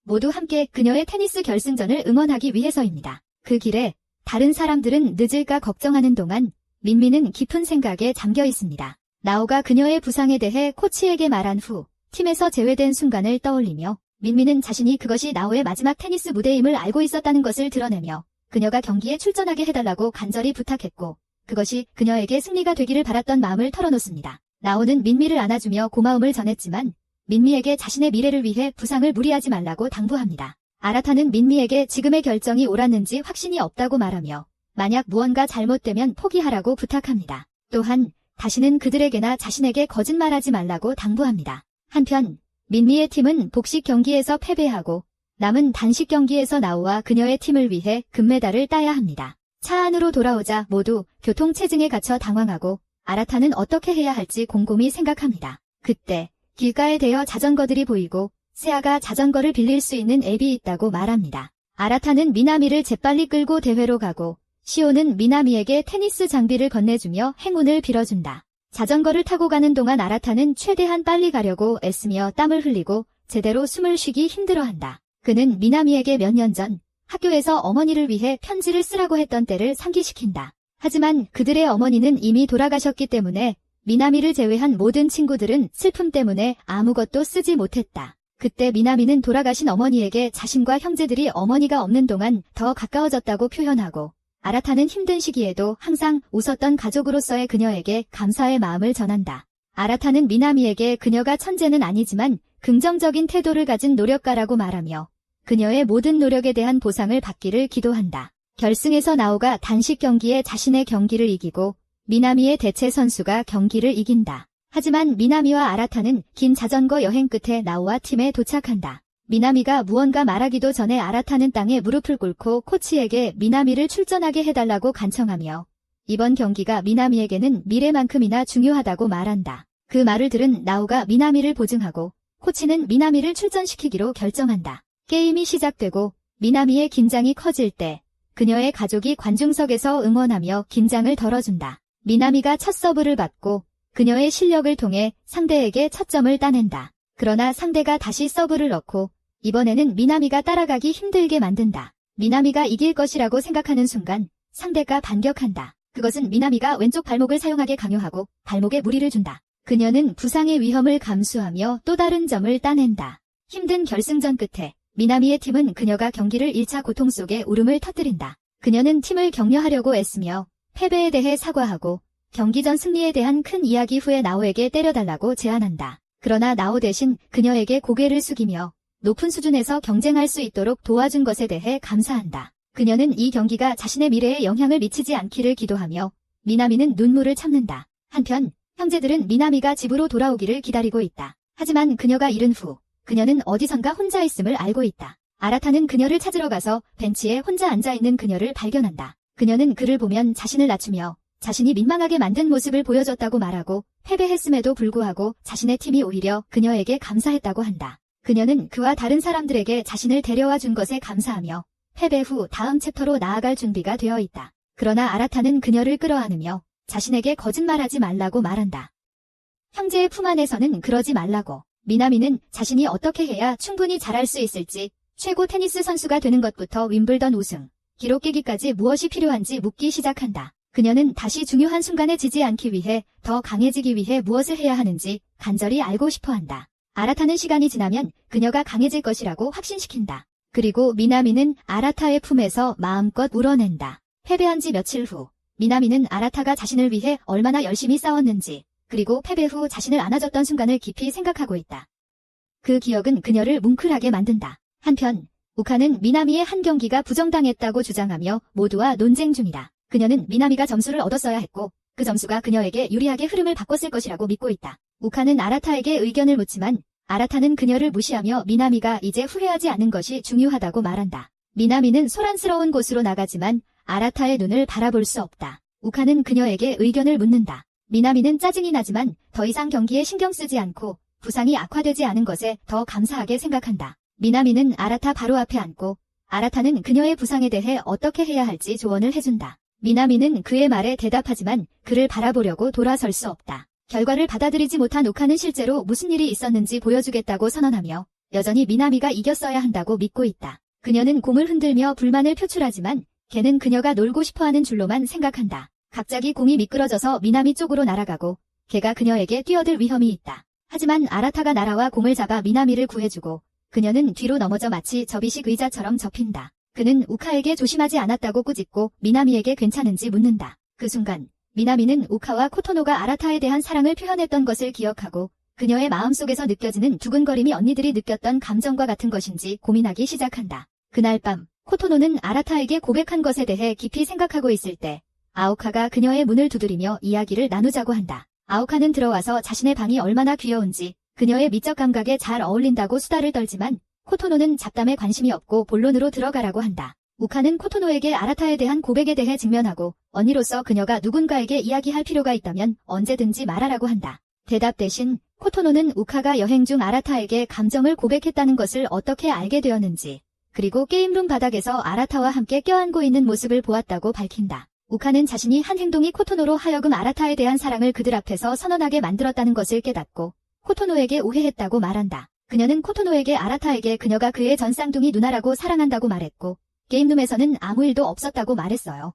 모두 함께 그녀의 테니스 결승전을 응원하기 위해서입니다. 그 길에 다른 사람들은 늦을까 걱정하는 동안 민미는 깊은 생각에 잠겨 있습니다. 나오가 그녀의 부상에 대해 코치에게 말한 후 팀에서 제외된 순간을 떠올리며 민미는 자신이 그것이 나오의 마지막 테니스 무대임을 알고 있었다는 것을 드러내며 그녀가 경기에 출전하게 해달라고 간절히 부탁했고 그것이 그녀에게 승리가 되기를 바랐던 마음을 털어놓습니다. 나오는 민미를 안아주며 고마움을 전했지만 민미에게 자신의 미래를 위해 부상을 무리하지 말라고 당부합니다. 아라타는 민미에게 지금의 결정이 옳았는지 확신이 없다고 말하며 만약 무언가 잘못되면 포기하라고 부탁합니다. 또한 다시는 그들에게나 자신에게 거짓말하지 말라고 당부합니다. 한편 민미의 팀은 복식 경기에서 패배하고 남은 단식 경기에서 나오와 그녀의 팀을 위해 금메달을 따야 합니다. 차 안으로 돌아오자 모두 교통체증에 갇혀 당황하고 아라타는 어떻게 해야 할지 곰곰이 생각합니다. 그때 길가에 대여 자전거들이 보이고 세아가 자전거를 빌릴 수 있는 앱이 있다고 말합니다. 아라타는 미나미를 재빨리 끌고 대회로 가고 시오는 미나미에게 테니스 장비를 건네주며 행운을 빌어준다. 자전거를 타고 가는 동안 아라타는 최대한 빨리 가려고 애쓰며 땀을 흘리고 제대로 숨을 쉬기 힘들어한다. 그는 미나미에게 몇 년 전 학교에서 어머니를 위해 편지를 쓰라고 했던 때를 상기시킨다. 하지만 그들의 어머니는 이미 돌아가셨기 때문에 미나미를 제외한 모든 친구들은 슬픔 때문에 아무것도 쓰지 못했다. 그때 미나미는 돌아가신 어머니에게 자신과 형제들이 어머니가 없는 동안 더 가까워졌다고 표현하고 아라타는 힘든 시기에도 항상 웃었던 가족으로서의 그녀에게 감사의 마음을 전한다. 아라타는 미나미에게 그녀가 천재는 아니지만 긍정적인 태도를 가진 노력가라고 말하며 그녀의 모든 노력에 대한 보상을 받기를 기도한다. 결승에서 나오가 단식 경기에 자신의 경기를 이기고 미나미의 대체 선수가 경기를 이긴다. 하지만 미나미와 아라타는 긴 자전거 여행 끝에 나오와 팀에 도착한다. 미나미가 무언가 말하기도 전에 아라타는 땅에 무릎을 꿇고 코치에게 미나미를 출전하게 해달라고 간청하며 이번 경기가 미나미에게는 미래만큼이나 중요하다고 말한다. 그 말을 들은 나오가 미나미를 보증하고 코치는 미나미를 출전시키기로 결정한다. 게임이 시작되고 미나미의 긴장이 커질 때 그녀의 가족이 관중석에서 응원하며 긴장을 덜어준다. 미나미가 첫 서브를 받고 그녀의 실력을 통해 상대에게 첫 점을 따낸다. 그러나 상대가 다시 서브를 넣고 이번에는 미나미가 따라가기 힘들게 만든다. 미나미가 이길 것이라고 생각하는 순간 상대가 반격한다. 그것은 미나미가 왼쪽 발목을 사용하게 강요하고 발목에 무리를 준다. 그녀는 부상의 위험을 감수하며 또 다른 점을 따낸다. 힘든 결승전 끝에 미나미의 팀은 그녀가 경기를 1차 고통 속에 울음을 터뜨린다. 그녀는 팀을 격려하려고 애쓰며 패배에 대해 사과하고 경기 전 승리에 대한 큰 이야기 후에 나오에게 때려달라고 제안한다. 그러나 나오 대신 그녀에게 고개를 숙이며 높은 수준에서 경쟁할 수 있도록 도와준 것에 대해 감사한다. 그녀는 이 경기가 자신의 미래에 영향을 미치지 않기를 기도하며 미나미는 눈물을 참는다. 한편 형제들은 미나미가 집으로 돌아오기를 기다리고 있다. 하지만 그녀가 잃은 후 그녀는 어디선가 혼자 있음을 알고 있다. 아라타는 그녀를 찾으러 가서 벤치에 혼자 앉아있는 그녀를 발견한다. 그녀는 그를 보면 자신을 낮추며 자신이 민망하게 만든 모습을 보여줬다고 말하고 패배했음에도 불구하고 자신의 팀이 오히려 그녀에게 감사했다고 한다. 그녀는 그와 다른 사람들에게 자신을 데려와 준 것에 감사하며 패배 후 다음 챕터로 나아갈 준비가 되어 있다. 그러나 아라타는 그녀를 끌어안으며 자신에게 거짓말하지 말라고 말한다. 형제의 품 안에서는 그러지 말라고. 미나미는 자신이 어떻게 해야 충분히 잘할 수 있을지 최고 테니스 선수가 되는 것부터 윈블던 우승, 기록 깨기까지 무엇이 필요한지 묻기 시작한다. 그녀는 다시 중요한 순간에 지지 않기 위해 더 강해지기 위해 무엇을 해야 하는지 간절히 알고 싶어한다. 아라타는 시간이 지나면 그녀가 강해질 것이라고 확신시킨다. 그리고 미나미는 아라타의 품에서 마음껏 울어낸다. 패배한 지 며칠 후, 미나미는 아라타가 자신을 위해 얼마나 열심히 싸웠는지, 그리고 패배 후 자신을 안아줬던 순간을 깊이 생각하고 있다. 그 기억은 그녀를 뭉클하게 만든다. 한편, 우카는 미나미의 한 경기가 부정당했다고 주장하며 모두와 논쟁 중이다. 그녀는 미나미가 점수를 얻었어야 했고, 그 점수가 그녀에게 유리하게 흐름을 바꿨을 것이라고 믿고 있다. 우카는 아라타에게 의견을 묻지만, 아라타는 그녀를 무시하며 미나미가 이제 후회하지 않는 것이 중요하다고 말한다. 미나미는 소란스러운 곳으로 나가지만 아라타의 눈을 바라볼 수 없다. 우카는 그녀에게 의견을 묻는다. 미나미는 짜증이 나지만 더 이상 경기에 신경 쓰지 않고 부상이 악화되지 않은 것에 더 감사하게 생각한다. 미나미는 아라타 바로 앞에 앉고 아라타는 그녀의 부상에 대해 어떻게 해야 할지 조언을 해준다. 미나미는 그의 말에 대답하지만 그를 바라보려고 돌아설 수 없다. 결과를 받아들이지 못한 우카는 실제로 무슨 일이 있었는지 보여주겠다고 선언하며 여전히 미나미가 이겼어야 한다고 믿고 있다. 그녀는 공을 흔들며 불만을 표출하지만 걔는 그녀가 놀고 싶어하는 줄로만 생각한다. 갑자기 공이 미끄러져서 미나미 쪽으로 날아가고 걔가 그녀에게 뛰어들 위험이 있다. 하지만 아라타가 날아와 공을 잡아 미나미를 구해주고 그녀는 뒤로 넘어져 마치 접이식 의자처럼 접힌다. 그는 우카에게 조심하지 않았다고 꾸짖고 미나미에게 괜찮은지 묻는다. 그 순간 미나미는 우카와 코토노가 아라타에 대한 사랑을 표현했던 것을 기억하고 그녀의 마음속에서 느껴지는 두근거림이 언니들이 느꼈던 감정과 같은 것인지 고민하기 시작한다. 그날 밤 코토노는 아라타에게 고백한 것에 대해 깊이 생각하고 있을 때 아오카가 그녀의 문을 두드리며 이야기를 나누자고 한다. 아오카는 들어와서 자신의 방이 얼마나 귀여운지 그녀의 미적 감각에 잘 어울린다고 수다를 떨지만 코토노는 잡담에 관심이 없고 본론으로 들어가라고 한다. 우카는 코토노에게 아라타에 대한 고백에 대해 직면하고 언니로서 그녀가 누군가에게 이야기할 필요가 있다면 언제든지 말하라고 한다. 대답 대신 코토노는 우카가 여행 중 아라타에게 감정을 고백했다는 것을 어떻게 알게 되었는지 그리고 게임룸 바닥에서 아라타와 함께 껴안고 있는 모습을 보았다고 밝힌다. 우카는 자신이 한 행동이 코토노로 하여금 아라타에 대한 사랑을 그들 앞에서 선언하게 만들었다는 것을 깨닫고 코토노에게 오해했다고 말한다. 그녀는 코토노에게 아라타에게 그녀가 그의 전 쌍둥이 누나라고 사랑한다고 말했고 게임룸에서는 아무 일도 없었다고 말했어요.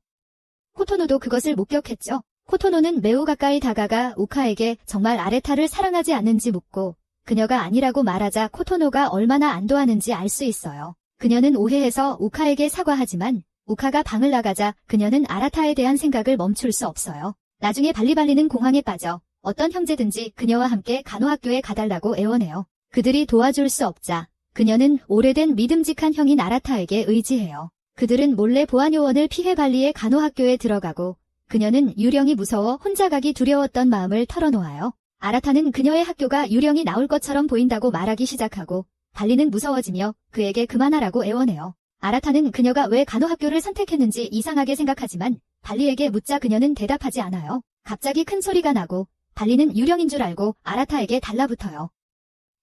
코토노도 그것을 목격했죠. 코토노는 매우 가까이 다가가 우카에게 정말 아라타를 사랑하지 않는지 묻고 그녀가 아니라고 말하자 코토노가 얼마나 안도하는지 알 수 있어요. 그녀는 오해해서 우카에게 사과하지만 우카가 방을 나가자 그녀는 아라타에 대한 생각을 멈출 수 없어요. 나중에 발리발리는 공황에 빠져 어떤 형제든지 그녀와 함께 간호학교에 가달라고 애원해요. 그들이 도와줄 수 없자 그녀는 오래된 믿음직한 형인 아라타에게 의지해요. 그들은 몰래 보안요원을 피해 발리의 간호학교에 들어가고 그녀는 유령이 무서워 혼자 가기 두려웠던 마음을 털어놓아요. 아라타는 그녀의 학교가 유령이 나올 것처럼 보인다고 말하기 시작하고 발리는 무서워지며 그에게 그만하라고 애원해요. 아라타는 그녀가 왜 간호학교를 선택했는지 이상하게 생각하지만 발리에게 묻자 그녀는 대답하지 않아요. 갑자기 큰 소리가 나고 발리는 유령인 줄 알고 아라타에게 달라붙어요.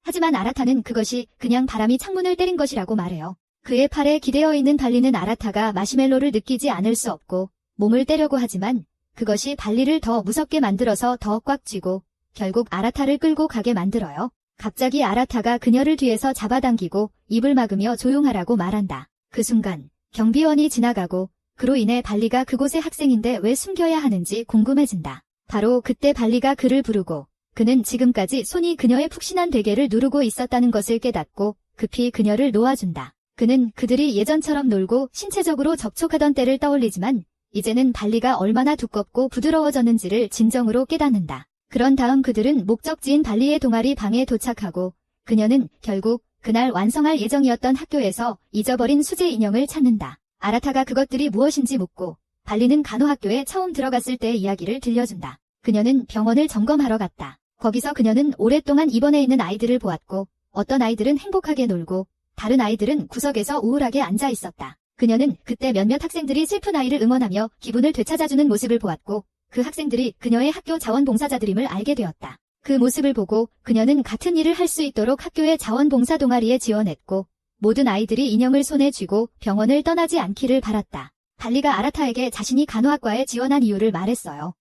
하지만 아라타는 그것이 그냥 바람이 창문을 때린 것이라고 말해요. 그의 팔에 기대어 있는 발리는 아라타가 마시멜로를 느끼지 않을 수 없고 몸을 떼려고 하지만 그것이 발리를 더 무섭게 만들어서 더 꽉 쥐고 결국 아라타를 끌고 가게 만들어요. 갑자기 아라타가 그녀를 뒤에서 잡아당기고 입을 막으며 조용하라고 말한다. 그 순간 경비원이 지나가고 그로 인해 발리가 그곳의 학생인데 왜 숨겨야 하는지 궁금해진다. 바로 그때 발리가 그를 부르고 그는 지금까지 손이 그녀의 푹신한 베개를 누르고 있었다는 것을 깨닫고 급히 그녀를 놓아준다. 그는 그들이 예전처럼 놀고 신체적으로 접촉하던 때를 떠올리지만 이제는 발리가 얼마나 두껍고 부드러워졌는지를 진정으로 깨닫는다. 그런 다음 그들은 목적지인 발리의 동아리 방에 도착하고 그녀는 결국 그날 완성할 예정이었던 학교에서 잊어버린 수제 인형을 찾는다. 아라타가 그것들이 무엇인지 묻고 발리는 간호학교에 처음 들어갔을 때의 이야기를 들려준다. 그녀는 병원을 점검하러 갔다. 거기서 그녀는 오랫동안 입원해 있는 아이들을 보았고 어떤 아이들은 행복하게 놀고 다른 아이들은 구석에서 우울하게 앉아 있었다. 그녀는 그때 몇몇 학생들이 슬픈 아이를 응원하며 기분을 되찾아주는 모습을 보았고 그 학생들이 그녀의 학교 자원봉사자들임을 알게 되었다. 그 모습을 보고 그녀는 같은 일을 할 수 있도록 학교의 자원봉사 동아리에 지원했고 모든 아이들이 인형을 손에 쥐고 병원을 떠나지 않기를 바랐다. 발리가 아라타에게 자신이 간호학과에 지원한 이유를 말했어요.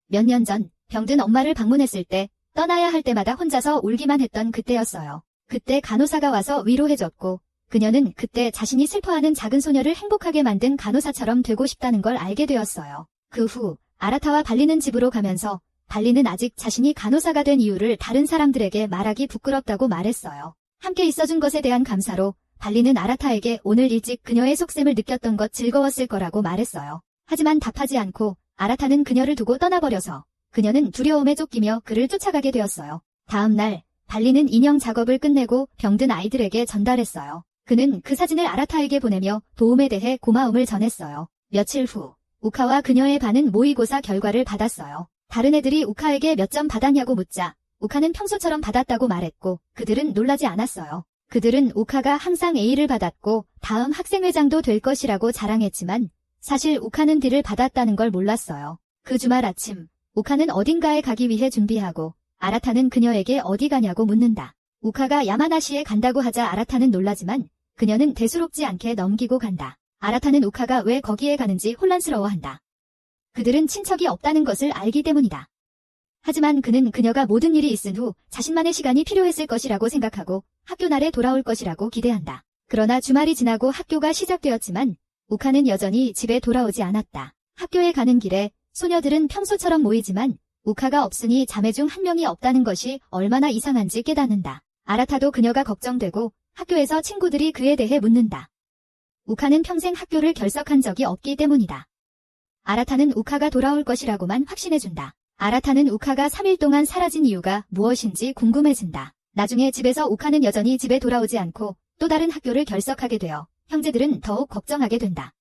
몇 년 전 병든 엄마를 방문했을 때 떠나야 할 때마다 혼자서 울기만 했던 그때였어요. 그때 간호사가 와서 위로해줬고 그녀는 그때 자신이 슬퍼하는 작은 소녀를 행복하게 만든 간호사처럼 되고 싶다는 걸 알게 되었어요. 그 후 아라타와 발리는 집으로 가면서 발리는 아직 자신이 간호사가 된 이유를 다른 사람들에게 말하기 부끄럽다고 말했어요. 함께 있어준 것에 대한 감사로 발리는 아라타에게 오늘 일찍 그녀의 속셈을 느꼈던 것 즐거웠을 거라고 말했어요. 하지만 답하지 않고 아라타는 그녀를 두고 떠나버려서 그녀는 두려움에 쫓기며 그를 쫓아가게 되었어요. 다음 날 발리는 인형 작업을 끝내고 병든 아이들에게 전달했어요. 그는 그 사진을 아라타에게 보내며 도움에 대해 고마움을 전했어요. 며칠 후 우카와 그녀의 반은 모의고사 결과를 받았어요. 다른 애들이 우카에게 몇 점 받았냐고 묻자 우카는 평소처럼 받았다고 말했고 그들은 놀라지 않았어요. 그들은 우카가 항상 A를 받았고 다음 학생회장도 될 것이라고 자랑했지만 사실 우카는 D를 받았다는 걸 몰랐어요. 그 주말 아침 우카는 어딘가에 가기 위해 준비하고 아라타는 그녀에게 어디 가냐고 묻는다. 우카가 야마나시에 간다고 하자 아라타는 놀라지만 그녀는 대수롭지 않게 넘기고 간다. 아라타는 우카가 왜 거기에 가는지 혼란스러워한다. 그들은 친척이 없다는 것을 알기 때문이다. 하지만 그는 그녀가 모든 일이 있은 후 자신만의 시간이 필요했을 것이라고 생각하고 학교 날에 돌아올 것이라고 기대한다. 그러나 주말이 지나고 학교가 시작되었지만 우카는 여전히 집에 돌아오지 않았다. 학교에 가는 길에 소녀들은 평소처럼 모이지만 우카가 없으니 자매 중 한 명이 없다는 것이 얼마나 이상한지 깨닫는다. 아라타도 그녀가 걱정되고 학교에서 친구들이 그에 대해 묻는다. 우카는 평생 학교를 결석한 적이 없기 때문이다. 아라타는 우카가 돌아올 것이라고만 확신해준다. 아라타는 우카가 3일 동안 사라진 이유가 무엇인지 궁금해진다. 나중에 집에서 우카는 여전히 집에 돌아오지 않고 또 다른 학교를 결석하게 되어 형제들은 더욱 걱정하게 된다.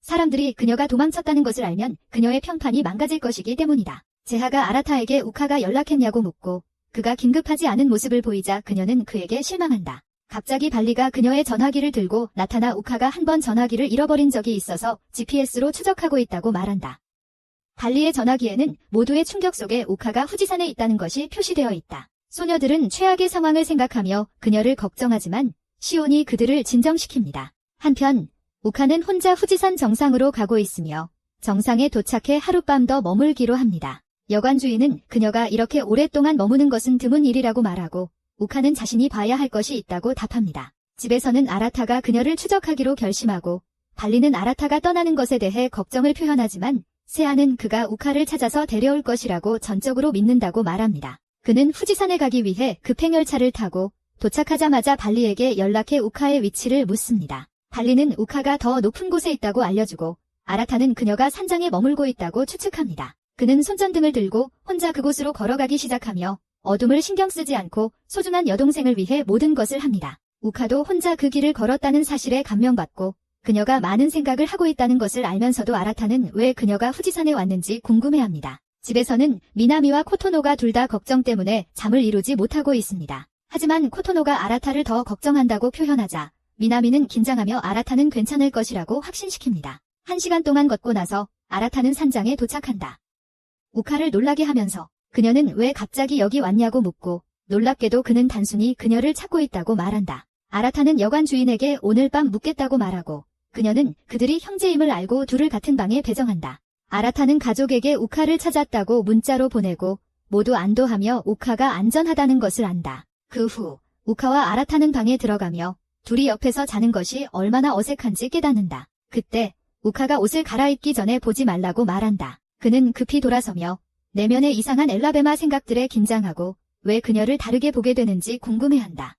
사람들이 그녀가 도망쳤다는 것을 알면 그녀의 평판이 망가질 것이기 때문이다. 제하가 아라타에게 우카가 연락했냐고 묻고 그가 긴급하지 않은 모습을 보이자 그녀는 그에게 실망한다. 갑자기 발리가 그녀의 전화기를 들고 나타나 우카가 한 번 전화기를 잃어버린 적이 있어서 GPS로 추적하고 있다고 말한다. 발리의 전화기에는 모두의 충격 속에 우카가 후지산에 있다는 것이 표시되어 있다. 소녀들은 최악의 상황을 생각하며 그녀를 걱정하지만 시온이 그들을 진정시킵니다. 한편 우카는 혼자 후지산 정상으로 가고 있으며 정상에 도착해 하룻밤 더 머물기로 합니다. 여관 주인은 그녀가 이렇게 오랫동안 머무는 것은 드문 일이라고 말하고 우카는 자신이 봐야 할 것이 있다고 답합니다. 집에서는 아라타가 그녀를 추적하기로 결심하고 발리는 아라타가 떠나는 것에 대해 걱정을 표현하지만 세아는 그가 우카를 찾아서 데려올 것이라고 전적으로 믿는다고 말합니다. 그는 후지산에 가기 위해 급행열차를 타고 도착하자마자 발리에게 연락해 우카의 위치를 묻습니다. 발리는 우카가 더 높은 곳에 있다고 알려주고 아라타는 그녀가 산장에 머물고 있다고 추측합니다. 그는 손전등을 들고 혼자 그곳으로 걸어가기 시작하며 어둠을 신경 쓰지 않고 소중한 여동생을 위해 모든 것을 합니다. 우카도 혼자 그 길을 걸었다는 사실에 감명받고 그녀가 많은 생각을 하고 있다는 것을 알면서도 아라타는 왜 그녀가 후지산에 왔는지 궁금해합니다. 집에서는 미나미와 코토노가 둘 다 걱정 때문에 잠을 이루지 못하고 있습니다. 하지만 코토노가 아라타를 더 걱정한다고 표현하자 미나미는 긴장하며 아라타는 괜찮을 것이라고 확신시킵니다. 1시간 동안 걷고 나서 아라타는 산장에 도착한다. 우카를 놀라게 하면서 그녀는 왜 갑자기 여기 왔냐고 묻고 놀랍게도 그는 단순히 그녀를 찾고 있다고 말한다. 아라타는 여관 주인에게 오늘 밤 묵겠다고 말하고 그녀는 그들이 형제임을 알고 둘을 같은 방에 배정한다. 아라타는 가족에게 우카를 찾았다고 문자로 보내고 모두 안도하며 우카가 안전하다는 것을 안다. 그 후 우카와 아라타는 방에 들어가며 둘이 옆에서 자는 것이 얼마나 어색한지 깨닫는다. 그때 우카가 옷을 갈아입기 전에 보지 말라고 말한다. 그는 급히 돌아서며 내면의 이상한 엘라베마 생각들에 긴장하고 왜 그녀를 다르게 보게 되는지 궁금해한다.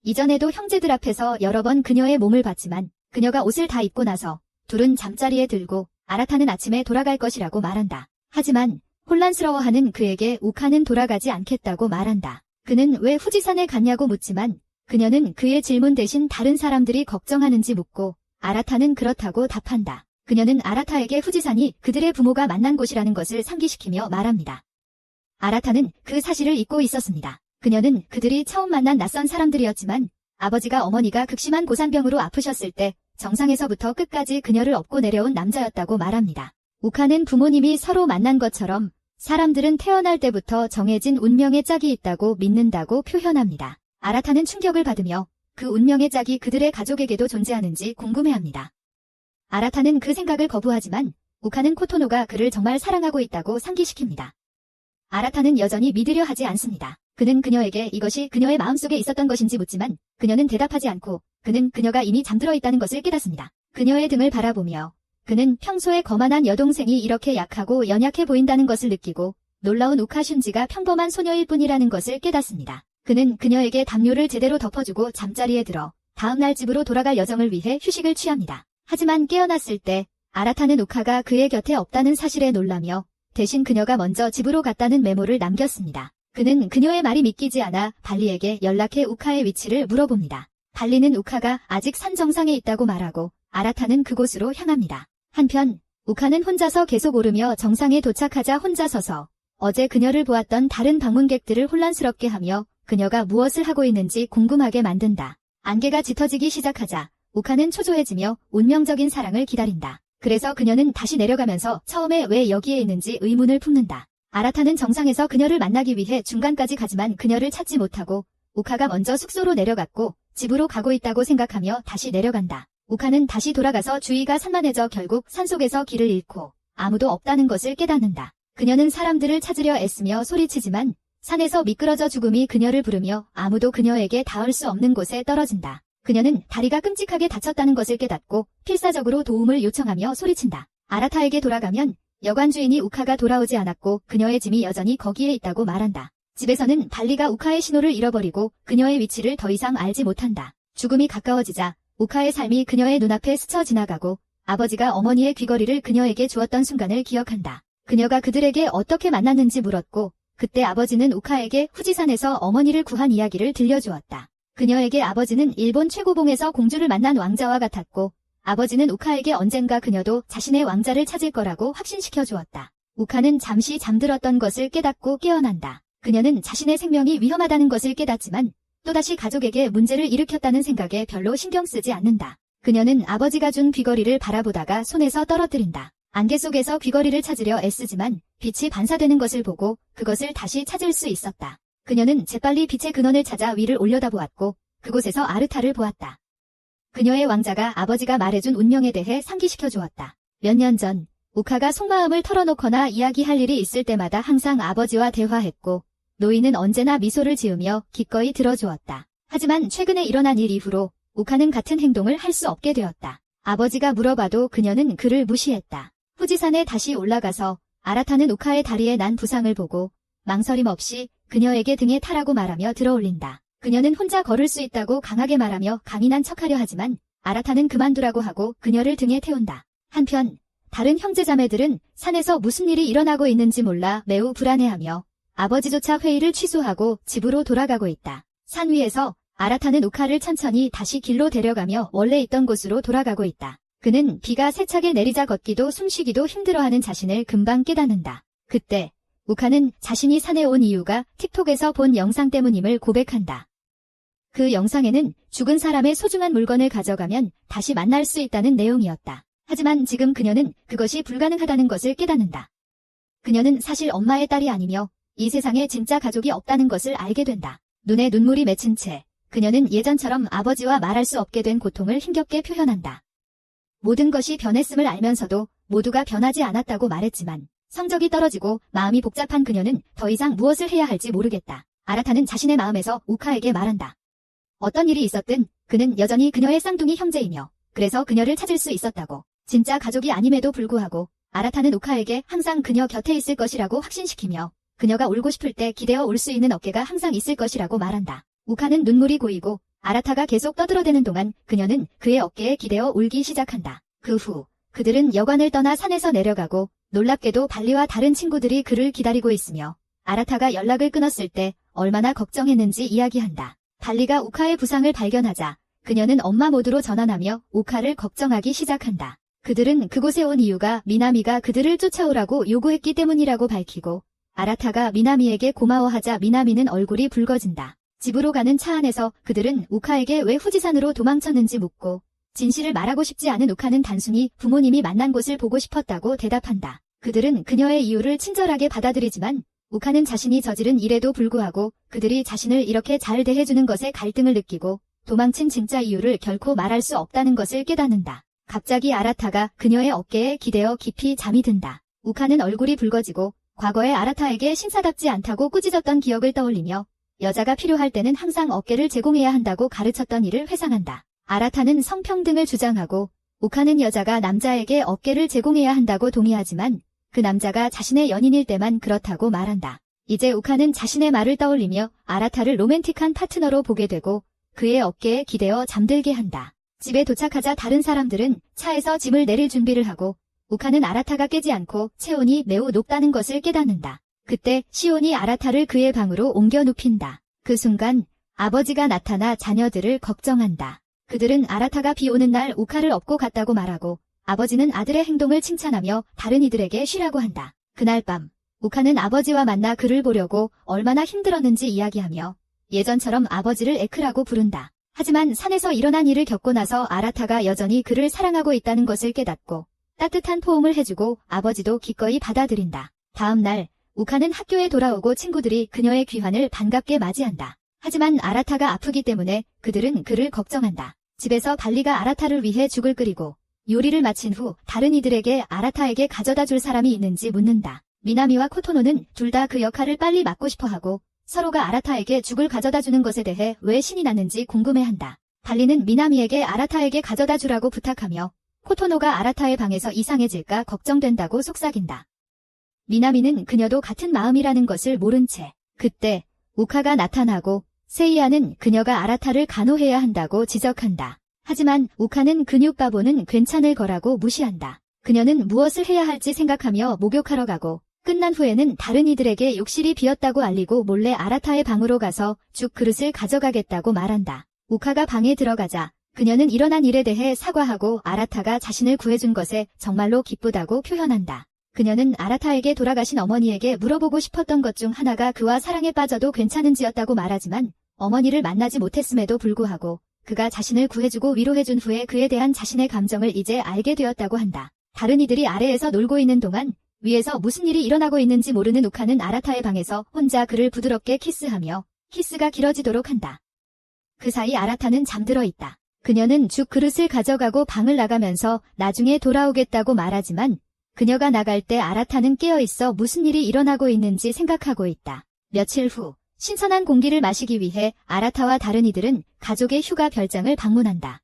이전에도 형제들 앞에서 여러 번 그녀의 몸을 봤지만 그녀가 옷을 다 입고 나서 둘은 잠자리에 들고 아라타는 아침에 돌아갈 것이라고 말한다. 하지만 혼란스러워하는 그에게 우카는 돌아가지 않겠다고 말한다. 그는 왜 후지산에 갔냐고 묻지만 그녀는 그의 질문 대신 다른 사람들이 걱정하는지 묻고 아라타는 그렇다고 답한다. 그녀는 아라타에게 후지산이 그들의 부모가 만난 곳이라는 것을 상기시키며 말합니다. 아라타는 그 사실을 잊고 있었습니다. 그녀는 그들이 처음 만난 낯선 사람들이었지만 아버지가 어머니가 극심한 고산병으로 아프셨을 때 정상에서부터 끝까지 그녀를 업고 내려온 남자였다고 말합니다. 우카는 부모님이 서로 만난 것처럼 사람들은 태어날 때부터 정해진 운명의 짝이 있다고 믿는다고 표현합니다. 아라타는 충격을 받으며 그 운명의 짝이 그들의 가족에게도 존재하는지 궁금해합니다. 아라타는 그 생각을 거부하지만 우카는 코토노가 그를 정말 사랑하고 있다고 상기시킵니다. 아라타는 여전히 믿으려 하지 않습니다. 그는 그녀에게 이것이 그녀의 마음속에 있었던 것인지 묻지만 그녀는 대답하지 않고 그는 그녀가 이미 잠들어 있다는 것을 깨닫습니다. 그녀의 등을 바라보며 그는 평소에 거만한 여동생이 이렇게 약하고 연약해 보인다는 것을 느끼고 놀라운 우카 슌지가 평범한 소녀일 뿐이라는 것을 깨닫습니다. 그는 그녀에게 담요를 제대로 덮어주고 잠자리에 들어 다음날 집으로 돌아갈 여정을 위해 휴식을 취합니다. 하지만 깨어났을 때 아라타는 우카가 그의 곁에 없다는 사실에 놀라며 대신 그녀가 먼저 집으로 갔다는 메모를 남겼습니다. 그는 그녀의 말이 믿기지 않아 발리에게 연락해 우카의 위치를 물어봅니다. 발리는 우카가 아직 산 정상에 있다고 말하고 아라타는 그곳으로 향합니다. 한편 우카는 혼자서 계속 오르며 정상에 도착하자 혼자 서서 어제 그녀를 보았던 다른 방문객들을 혼란스럽게 하며 그녀가 무엇을 하고 있는지 궁금하게 만든다. 안개가 짙어지기 시작하자 우카는 초조해지며 운명적인 사랑을 기다린다. 그래서 그녀는 다시 내려가면서 처음에 왜 여기에 있는지 의문을 품는다. 아라타는 정상에서 그녀를 만나기 위해 중간까지 가지만 그녀를 찾지 못하고 우카가 먼저 숙소로 내려갔고 집으로 가고 있다고 생각하며 다시 내려간다. 우카는 다시 돌아가서 주위가 산만해져 결국 산속에서 길을 잃고 아무도 없다는 것을 깨닫는다. 그녀는 사람들을 찾으려 애쓰며 소리치지만 산에서 미끄러져 죽음이 그녀를 부르며 아무도 그녀에게 닿을 수 없는 곳에 떨어진다. 그녀는 다리가 끔찍하게 다쳤다는 것을 깨닫고 필사적으로 도움을 요청하며 소리친다. 아라타에게 돌아가면 여관 주인이 우카가 돌아오지 않았고 그녀의 짐이 여전히 거기에 있다고 말한다. 집에서는 발리가 우카의 신호를 잃어버리고 그녀의 위치를 더 이상 알지 못한다. 죽음이 가까워지자 우카의 삶이 그녀의 눈앞에 스쳐 지나가고 아버지가 어머니의 귀걸이를 그녀에게 주었던 순간을 기억한다. 그녀가 그들에게 어떻게 만났는지 물었고 그때 아버지는 우카에게 후지산에서 어머니를 구한 이야기를 들려주었다. 그녀에게 아버지는 일본 최고봉에서 공주를 만난 왕자와 같았고 아버지는 우카에게 언젠가 그녀도 자신의 왕자를 찾을 거라고 확신시켜 주었다. 우카는 잠시 잠들었던 것을 깨닫고 깨어난다. 그녀는 자신의 생명이 위험하다는 것을 깨닫지만 또다시 가족에게 문제를 일으켰다는 생각에 별로 신경 쓰지 않는다. 그녀는 아버지가 준 귀걸이를 바라보다가 손에서 떨어뜨린다. 안개 속에서 귀걸이를 찾으려 애쓰지만 빛이 반사되는 것을 보고 그것을 다시 찾을 수 있었다. 그녀는 재빨리 빛의 근원을 찾아 위를 올려다보았고 그곳에서 아르타를 보았다. 그녀의 왕자가 아버지가 말해준 운명에 대해 상기시켜 주었다. 몇 년 전 우카가 속마음을 털어놓거나 이야기할 일이 있을 때마다 항상 아버지와 대화했고 노인은 언제나 미소를 지으며 기꺼이 들어주었다. 하지만 최근에 일어난 일 이후로 우카는 같은 행동을 할 수 없게 되었다. 아버지가 물어봐도 그녀는 그를 무시했다. 후지산에 다시 올라가서 아라타는 우카의 다리에 난 부상을 보고 망설임 없이 그녀에게 등에 타라고 말하며 들어올린다. 그녀는 혼자 걸을 수 있다고 강하게 말하며 강인한 척하려 하지만 아라타는 그만두라고 하고 그녀를 등에 태운다. 한편 다른 형제자매들은 산에서 무슨 일이 일어나고 있는지 몰라 매우 불안해하며 아버지조차 회의를 취소하고 집으로 돌아가고 있다. 산 위에서 아라타는 우카를 천천히 다시 길로 데려가며 원래 있던 곳으로 돌아가고 있다. 그는 비가 세차게 내리자 걷기도 숨쉬기도 힘들어하는 자신을 금방 깨닫는다. 그때 우카는 자신이 산에 온 이유가 틱톡에서 본 영상 때문임을 고백한다. 그 영상에는 죽은 사람의 소중한 물건을 가져가면 다시 만날 수 있다는 내용이었다. 하지만 지금 그녀는 그것이 불가능하다는 것을 깨닫는다. 그녀는 사실 엄마의 딸이 아니며 이 세상에 진짜 가족이 없다는 것을 알게 된다. 눈에 눈물이 맺힌 채 그녀는 예전처럼 아버지와 말할 수 없게 된 고통을 힘겹게 표현한다. 모든 것이 변했음을 알면서도 모두가 변하지 않았다고 말했지만 성적이 떨어지고 마음이 복잡한 그녀는 더 이상 무엇을 해야 할지 모르겠다. 아라타는 자신의 마음에서 우카에게 말한다. 어떤 일이 있었든 그는 여전히 그녀의 쌍둥이 형제이며 그래서 그녀를 찾을 수 있었다고. 진짜 가족이 아님에도 불구하고 아라타는 우카에게 항상 그녀 곁에 있을 것이라고 확신시키며 그녀가 울고 싶을 때 기대어 울 수 있는 어깨가 항상 있을 것이라고 말한다. 우카는 눈물이 고이고 아라타가 계속 떠들어대는 동안 그녀는 그의 어깨에 기대어 울기 시작한다. 그 후 그들은 여관을 떠나 산에서 내려가고 놀랍게도 발리와 다른 친구들이 그를 기다리고 있으며 아라타가 연락을 끊었을 때 얼마나 걱정했는지 이야기한다. 발리가 우카의 부상을 발견하자 그녀는 엄마 모드로 전환하며 우카를 걱정하기 시작한다. 그들은 그곳에 온 이유가 미나미가 그들을 쫓아오라고 요구했기 때문이라고 밝히고 아라타가 미나미에게 고마워하자 미나미는 얼굴이 붉어진다. 집으로 가는 차 안에서 그들은 우카에게 왜 후지산으로 도망쳤는지 묻고 진실을 말하고 싶지 않은 우카는 단순히 부모님이 만난 곳을 보고 싶었다고 대답한다. 그들은 그녀의 이유를 친절하게 받아들이지만 우카는 자신이 저지른 일에도 불구하고 그들이 자신을 이렇게 잘 대해주는 것에 갈등을 느끼고 도망친 진짜 이유를 결코 말할 수 없다는 것을 깨닫는다. 갑자기 아라타가 그녀의 어깨에 기대어 깊이 잠이 든다. 우카는 얼굴이 붉어지고 과거에 아라타에게 신사답지 않다고 꾸짖었던 기억을 떠올리며 여자가 필요할 때는 항상 어깨를 제공해야 한다고 가르쳤던 일을 회상한다. 아라타는 성평등을 주장하고 우카는 여자가 남자에게 어깨를 제공해야 한다고 동의하지만 그 남자가 자신의 연인일 때만 그렇다고 말한다. 이제 우카는 자신의 말을 떠올리며 아라타를 로맨틱한 파트너로 보게 되고 그의 어깨에 기대어 잠들게 한다. 집에 도착하자 다른 사람들은 차에서 짐을 내릴 준비를 하고 우카는 아라타가 깨지 않고 체온이 매우 높다는 것을 깨닫는다. 그때 시온이 아라타를 그의 방으로 옮겨 눕힌다. 그 순간 아버지가 나타나 자녀들을 걱정한다. 그들은 아라타가 비 오는 날 우카를 업고 갔다고 말하고 아버지는 아들의 행동을 칭찬하며 다른 이들에게 쉬라고 한다. 그날 밤 우카는 아버지와 만나 그를 보려고 얼마나 힘들었는지 이야기하며 예전처럼 아버지를 에크라고 부른다. 하지만 산에서 일어난 일을 겪고 나서 아라타가 여전히 그를 사랑하고 있다는 것을 깨닫고 따뜻한 포옹을 해주고 아버지도 기꺼이 받아들인다. 다음 날 우카는 학교에 돌아오고 친구들이 그녀의 귀환을 반갑게 맞이한다. 하지만 아라타가 아프기 때문에 그들은 그를 걱정한다. 집에서 발리가 아라타를 위해 죽을 끓이고 요리를 마친 후 다른 이들에게 아라타에게 가져다 줄 사람이 있는지 묻는다. 미나미와 코토노는 둘 다 그 역할을 빨리 맡고 싶어하고 서로가 아라타에게 죽을 가져다 주는 것에 대해 왜 신이 났는지 궁금해한다. 발리는 미나미에게 아라타에게 가져다 주라고 부탁하며 코토노가 아라타의 방에서 이상해질까 걱정된다고 속삭인다. 미나미는 그녀도 같은 마음이라는 것을 모른 채 그때 우카가 나타나고 세이아는 그녀가 아라타를 간호해야 한다고 지적한다. 하지만 우카는 근육 바보는 괜찮을 거라고 무시한다. 그녀는 무엇을 해야 할지 생각하며 목욕하러 가고 끝난 후에는 다른 이들에게 욕실이 비었다고 알리고 몰래 아라타의 방으로 가서 죽 그릇을 가져가겠다고 말한다. 우카가 방에 들어가자 그녀는 일어난 일에 대해 사과하고 아라타가 자신을 구해준 것에 정말로 기쁘다고 표현한다. 그녀는 아라타에게 돌아가신 어머니에게 물어보고 싶었던 것 중 하나가 그와 사랑에 빠져도 괜찮은지였다고 말하지만 어머니를 만나지 못했음에도 불구하고 그가 자신을 구해주고 위로해준 후에 그에 대한 자신의 감정을 이제 알게 되었다고 한다. 다른 이들이 아래에서 놀고 있는 동안 위에서 무슨 일이 일어나고 있는지 모르는 우카는 아라타의 방에서 혼자 그를 부드럽게 키스하며 키스가 길어지도록 한다. 그 사이 아라타는 잠들어 있다. 그녀는 죽 그릇을 가져가고 방을 나가면서 나중에 돌아오겠다고 말하지만 그녀가 나갈 때 아라타는 깨어있어 무슨 일이 일어나고 있는지 생각하고 있다. 며칠 후 신선한 공기를 마시기 위해 아라타와 다른 이들은 가족의 휴가 별장을 방문한다.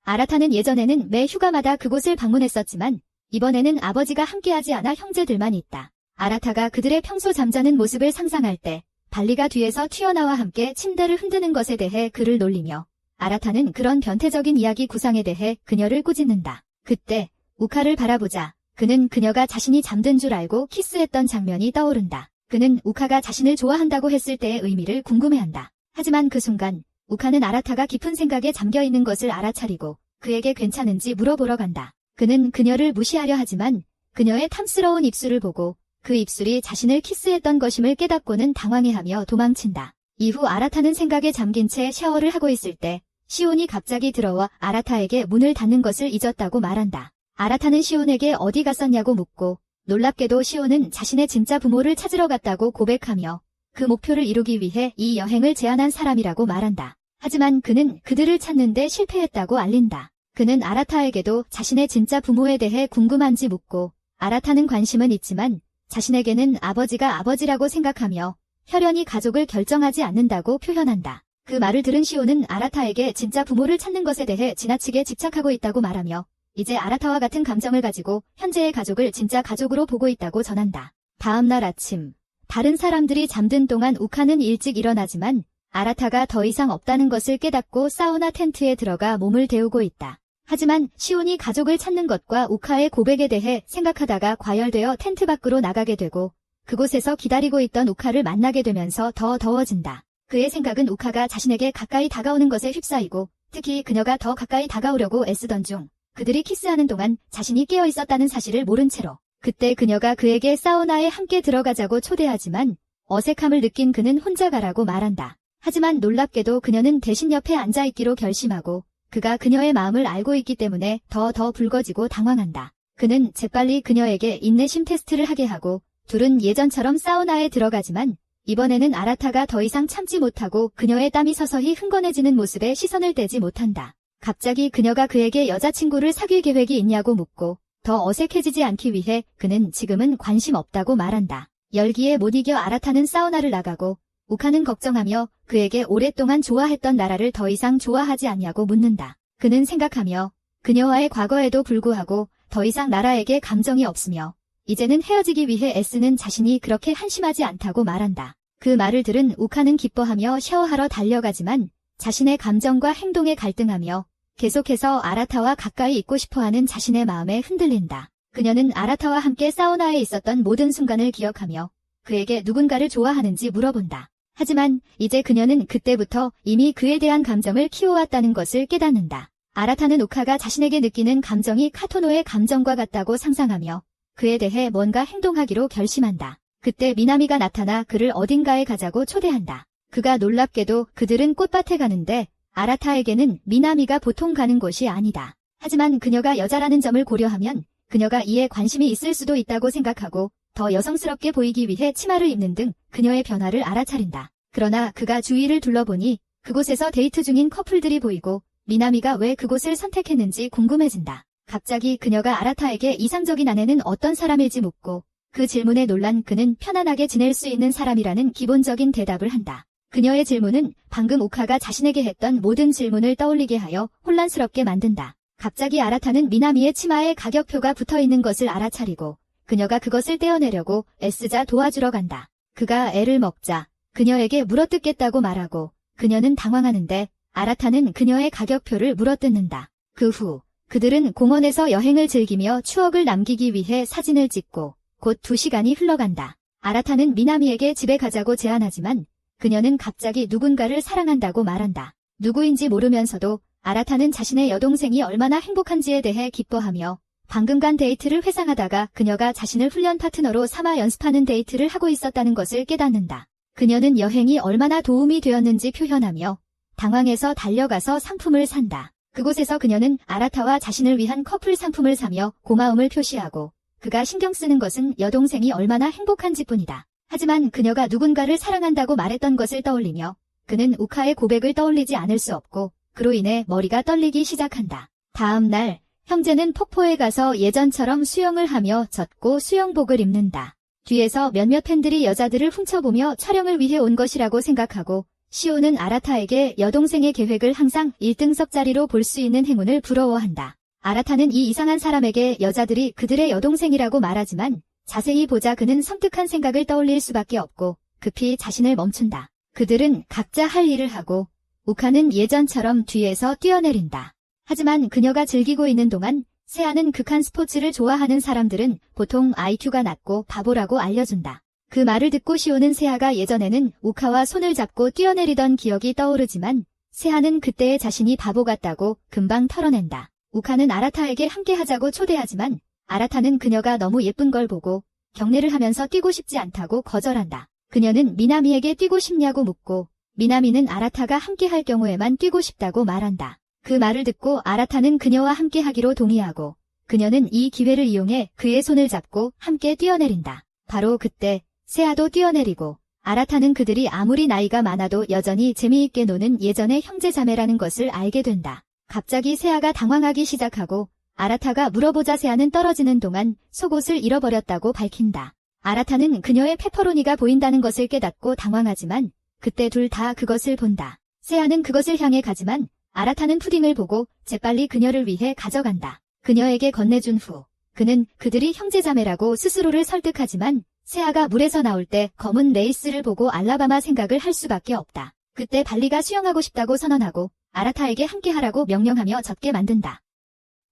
아라타는 예전에는 매 휴가마다 그곳을 방문했었지만 이번에는 아버지가 함께하지 않아 형제들만 있다. 아라타가 그들의 평소 잠자는 모습을 상상할 때 발리가 뒤에서 튀어나와 함께 침대를 흔드는 것에 대해 그를 놀리며 아라타는 그런 변태적인 이야기 구상에 대해 그녀를 꾸짖는다. 그때 우카를 바라보자 그는 그녀가 자신이 잠든 줄 알고 키스했던 장면이 떠오른다. 그는 우카가 자신을 좋아한다고 했을 때의 의미를 궁금해한다. 하지만 그 순간 우카는 아라타가 깊은 생각에 잠겨있는 것을 알아차리고 그에게 괜찮은지 물어보러 간다. 그는 그녀를 무시하려 하지만 그녀의 탐스러운 입술을 보고 그 입술이 자신을 키스했던 것임을 깨닫고는 당황해하며 도망친다. 이후 아라타는 생각에 잠긴 채 샤워를 하고 있을 때 시온이 갑자기 들어와 아라타에게 문을 닫는 것을 잊었다고 말한다. 아라타는 시온에게 어디 갔었냐고 묻고 놀랍게도 시온은 자신의 진짜 부모를 찾으러 갔다고 고백하며 그 목표를 이루기 위해 이 여행을 제안한 사람이라고 말한다. 하지만 그는 그들을 찾는데 실패했다고 알린다. 그는 아라타에게도 자신의 진짜 부모에 대해 궁금한지 묻고 아라타는 관심은 있지만 자신에게는 아버지가 아버지라고 생각하며 혈연이 가족을 결정하지 않는다고 표현한다. 그 말을 들은 시온은 아라타에게 진짜 부모를 찾는 것에 대해 지나치게 집착하고 있다고 말하며 이제 아라타와 같은 감정을 가지고 현재의 가족을 진짜 가족으로 보고 있다고 전한다. 다음 날 아침 다른 사람들이 잠든 동안 우카는 일찍 일어나지만 아라타가 더 이상 없다는 것을 깨닫고 사우나 텐트에 들어가 몸을 데우고 있다. 하지만 시온이 가족을 찾는 것과 우카의 고백에 대해 생각하다가 과열되어 텐트 밖으로 나가게 되고 그곳에서 기다리고 있던 우카를 만나게 되면서 더 더워진다. 그의 생각은 우카가 자신에게 가까이 다가오는 것에 휩싸이고 특히 그녀가 더 가까이 다가오려고 애쓰던 중 그들이 키스하는 동안 자신이 깨어 있었다는 사실을 모른 채로 그때 그녀가 그에게 사우나에 함께 들어가자고 초대하지만 어색함을 느낀 그는 혼자 가라고 말한다. 하지만 놀랍게도 그녀는 대신 옆에 앉아있기로 결심하고 그가 그녀의 마음을 알고 있기 때문에 더 붉어지고 당황한다. 그는 재빨리 그녀에게 인내심 테스트를 하게 하고 둘은 예전처럼 사우나에 들어가지만 이번에는 아라타가 더 이상 참지 못하고 그녀의 땀이 서서히 흥건해지는 모습에 시선을 떼지 못한다. 갑자기 그녀가 그에게 여자친구를 사귈 계획이 있냐고 묻고 더 어색해지지 않기 위해 그는 지금은 관심 없다고 말한다. 열기에 못 이겨 아라타는 사우나를 나가고 우카는 걱정하며 그에게 오랫동안 좋아했던 나라를 더 이상 좋아하지 않냐고 묻는다. 그는 생각하며 그녀와의 과거에도 불구하고 더 이상 나라에게 감정이 없으며 이제는 헤어지기 위해 애쓰는 자신이 그렇게 한심하지 않다고 말한다. 그 말을 들은 우카는 기뻐하며 샤워하러 달려가지만 자신의 감정과 행동에 갈등하며 계속해서 아라타와 가까이 있고 싶어하는 자신의 마음에 흔들린다. 그녀는 아라타와 함께 사우나에 있었던 모든 순간을 기억하며 그에게 누군가를 좋아하는지 물어본다. 하지만 이제 그녀는 그때부터 이미 그에 대한 감정을 키워왔다는 것을 깨닫는다. 아라타는 우카가 자신에게 느끼는 감정이 카토노의 감정과 같다고 상상하며 그에 대해 뭔가 행동하기로 결심한다. 그때 미나미가 나타나 그를 어딘가에 가자고 초대한다. 그가 놀랍게도 그들은 꽃밭에 가는데 아라타에게는 미나미가 보통 가는 곳이 아니다. 하지만 그녀가 여자라는 점을 고려하면 그녀가 이에 관심이 있을 수도 있다고 생각하고 더 여성스럽게 보이기 위해 치마를 입는 등 그녀의 변화를 알아차린다. 그러나 그가 주위를 둘러보니 그곳에서 데이트 중인 커플들이 보이고 미나미가 왜 그곳을 선택했는지 궁금해진다. 갑자기 그녀가 아라타에게 이상적인 아내는 어떤 사람일지 묻고 그 질문에 놀란 그는 편안하게 지낼 수 있는 사람이라는 기본적인 대답을 한다. 그녀의 질문은 방금 우카가 자신에게 했던 모든 질문을 떠올리게 하여 혼란스럽게 만든다. 갑자기 아라타는 미나미의 치마에 가격표가 붙어있는 것을 알아차리고 그녀가 그것을 떼어내려고 애쓰자 도와주러 간다. 그가 애를 먹자 그녀에게 물어뜯겠다고 말하고 그녀는 당황하는데 아라타는 그녀의 가격표를 물어뜯는다. 그 후 그들은 공원에서 여행을 즐기며 추억을 남기기 위해 사진을 찍고 곧 2시간이 흘러간다. 아라타는 미나미에게 집에 가자고 제안하지만 그녀는 갑자기 누군가를 사랑한다고 말한다. 누구인지 모르면서도 아라타는 자신의 여동생이 얼마나 행복한지에 대해 기뻐하며 방금 간 데이트를 회상하다가 그녀가 자신을 훈련 파트너로 삼아 연습하는 데이트를 하고 있었다는 것을 깨닫는다. 그녀는 여행이 얼마나 도움이 되었는지 표현하며 당황해서 달려가서 상품을 산다. 그곳에서 그녀는 아라타와 자신을 위한 커플 상품을 사며 고마움을 표시하고 그가 신경 쓰는 것은 여동생이 얼마나 행복한지뿐이다. 하지만 그녀가 누군가를 사랑한다고 말했던 것을 떠올리며 그는 우카의 고백을 떠올리지 않을 수 없고 그로 인해 머리가 떨리기 시작한다. 다음 날 형제는 폭포에 가서 예전처럼 수영을 하며 젖고 수영복을 입는다. 뒤에서 몇몇 팬들이 여자들을 훔쳐보며 촬영을 위해 온 것이라고 생각하고 시오는 아라타에게 여동생의 계획을 항상 1등석 자리로 볼 수 있는 행운을 부러워한다. 아라타는 이 이상한 사람에게 여자들이 그들의 여동생이라고 말하지만 자세히 보자 그는 섬뜩한 생각을 떠올릴 수밖에 없고 급히 자신을 멈춘다. 그들은 각자 할 일을 하고 우카는 예전처럼 뒤에서 뛰어내린다. 하지만 그녀가 즐기고 있는 동안 세아는 극한 스포츠를 좋아하는 사람들은 보통 IQ가 낮고 바보라고 알려준다. 그 말을 듣고 시오는 세아가 예전에는 우카와 손을 잡고 뛰어내리던 기억이 떠오르지만 세아는 그때의 자신이 바보 같다고 금방 털어낸다. 우카는 아라타에게 함께 하자고 초대하지만 아라타는 그녀가 너무 예쁜 걸 보고 경례를 하면서 뛰고 싶지 않다고 거절한다. 그녀는 미나미에게 뛰고 싶냐고 묻고 미나미는 아라타가 함께 할 경우에만 뛰고 싶다고 말한다. 그 말을 듣고 아라타는 그녀와 함께 하기로 동의하고 그녀는 이 기회를 이용해 그의 손을 잡고 함께 뛰어내린다. 바로 그때 세아도 뛰어내리고 아라타는 그들이 아무리 나이가 많아도 여전히 재미있게 노는 예전의 형제자매라는 것을 알게 된다. 갑자기 세아가 당황하기 시작하고 아라타가 물어보자 세아는 떨어지는 동안 속옷을 잃어버렸다고 밝힌다. 아라타는 그녀의 페퍼로니가 보인다는 것을 깨닫고 당황하지만 그때 둘 다 그것을 본다. 세아는 그것을 향해 가지만 아라타는 푸딩을 보고 재빨리 그녀를 위해 가져간다. 그녀에게 건네준 후 그는 그들이 형제자매라고 스스로를 설득하지만 세아가 물에서 나올 때 검은 레이스를 보고 알라바마 생각을 할 수밖에 없다. 그때 발리가 수영하고 싶다고 선언하고 아라타에게 함께하라고 명령하며 젖게 만든다.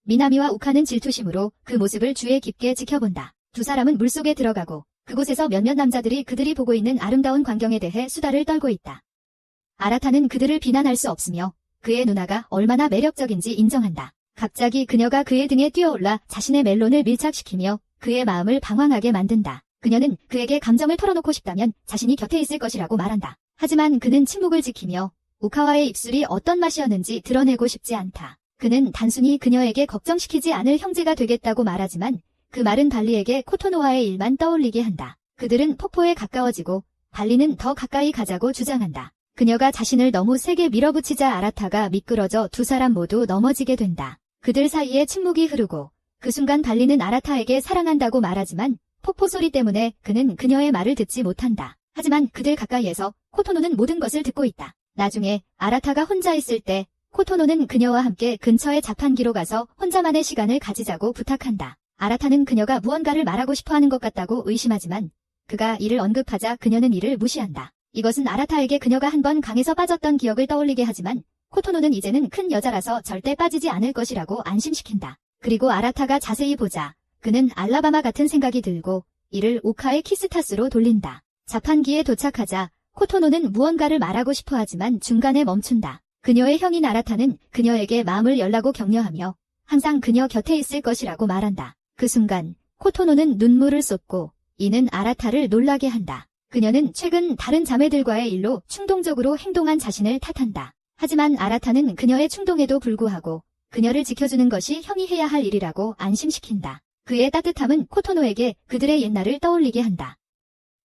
미나미와 우카는 질투심으로 그 모습을 주의 깊게 지켜본다. 두 사람은 물속에 들어가고 그곳에서 몇몇 남자들이 그들이 보고 있는 아름다운 광경에 대해 수다를 떨고 있다. 아라타는 그들을 비난할 수 없으며 그의 누나가 얼마나 매력적인지 인정한다. 갑자기 그녀가 그의 등에 뛰어올라 자신의 멜론을 밀착시키며 그의 마음을 방황하게 만든다. 그녀는 그에게 감정을 털어놓고 싶다면 자신이 곁에 있을 것이라고 말한다. 하지만 그는 침묵을 지키며 우카와의 입술이 어떤 맛이었는지 드러내고 싶지 않다. 그는 단순히 그녀에게 걱정시키지 않을 형제가 되겠다고 말하지만 그 말은 발리에게 코토노와의 일만 떠올리게 한다. 그들은 폭포에 가까워지고 발리는 더 가까이 가자고 주장한다. 그녀가 자신을 너무 세게 밀어붙이자 아라타가 미끄러져 두 사람 모두 넘어지게 된다. 그들 사이에 침묵이 흐르고 그 순간 발리는 아라타에게 사랑한다고 말하지만 폭포 소리 때문에 그는 그녀의 말을 듣지 못한다. 하지만 그들 가까이에서 코토노는 모든 것을 듣고 있다. 나중에 아라타가 혼자 있을 때 코토노는 그녀와 함께 근처의 자판기로 가서 혼자만의 시간을 가지자고 부탁한다. 아라타는 그녀가 무언가를 말하고 싶어하는 것 같다고 의심하지만 그가 이를 언급하자 그녀는 이를 무시한다. 이것은 아라타에게 그녀가 한 번 강에서 빠졌던 기억을 떠올리게 하지만 코토노는 이제는 큰 여자라서 절대 빠지지 않을 것이라고 안심시킨다. 그리고 아라타가 자세히 보자 그는 알라바마 같은 생각이 들고 이를 오카의 키스타스로 돌린다. 자판기에 도착하자 코토노는 무언가를 말하고 싶어 하지만 중간에 멈춘다. 그녀의 형인 아라타는 그녀에게 마음을 열라고 격려하며 항상 그녀 곁에 있을 것이라고 말한다. 그 순간 코토노는 눈물을 쏟고 이는 아라타를 놀라게 한다. 그녀는 최근 다른 자매들과의 일로 충동적으로 행동한 자신을 탓한다. 하지만 아라타는 그녀의 충동에도 불구하고 그녀를 지켜주는 것이 형이 해야 할 일이라고 안심시킨다. 그의 따뜻함은 코토노에게 그들의 옛날을 떠올리게 한다.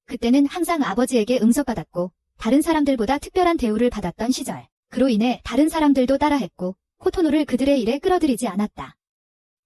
그때는 항상 아버지에게 응석받았고 다른 사람들보다 특별한 대우를 받았던 시절. 그로 인해 다른 사람들도 따라했고 코토노를 그들의 일에 끌어들이지 않았다.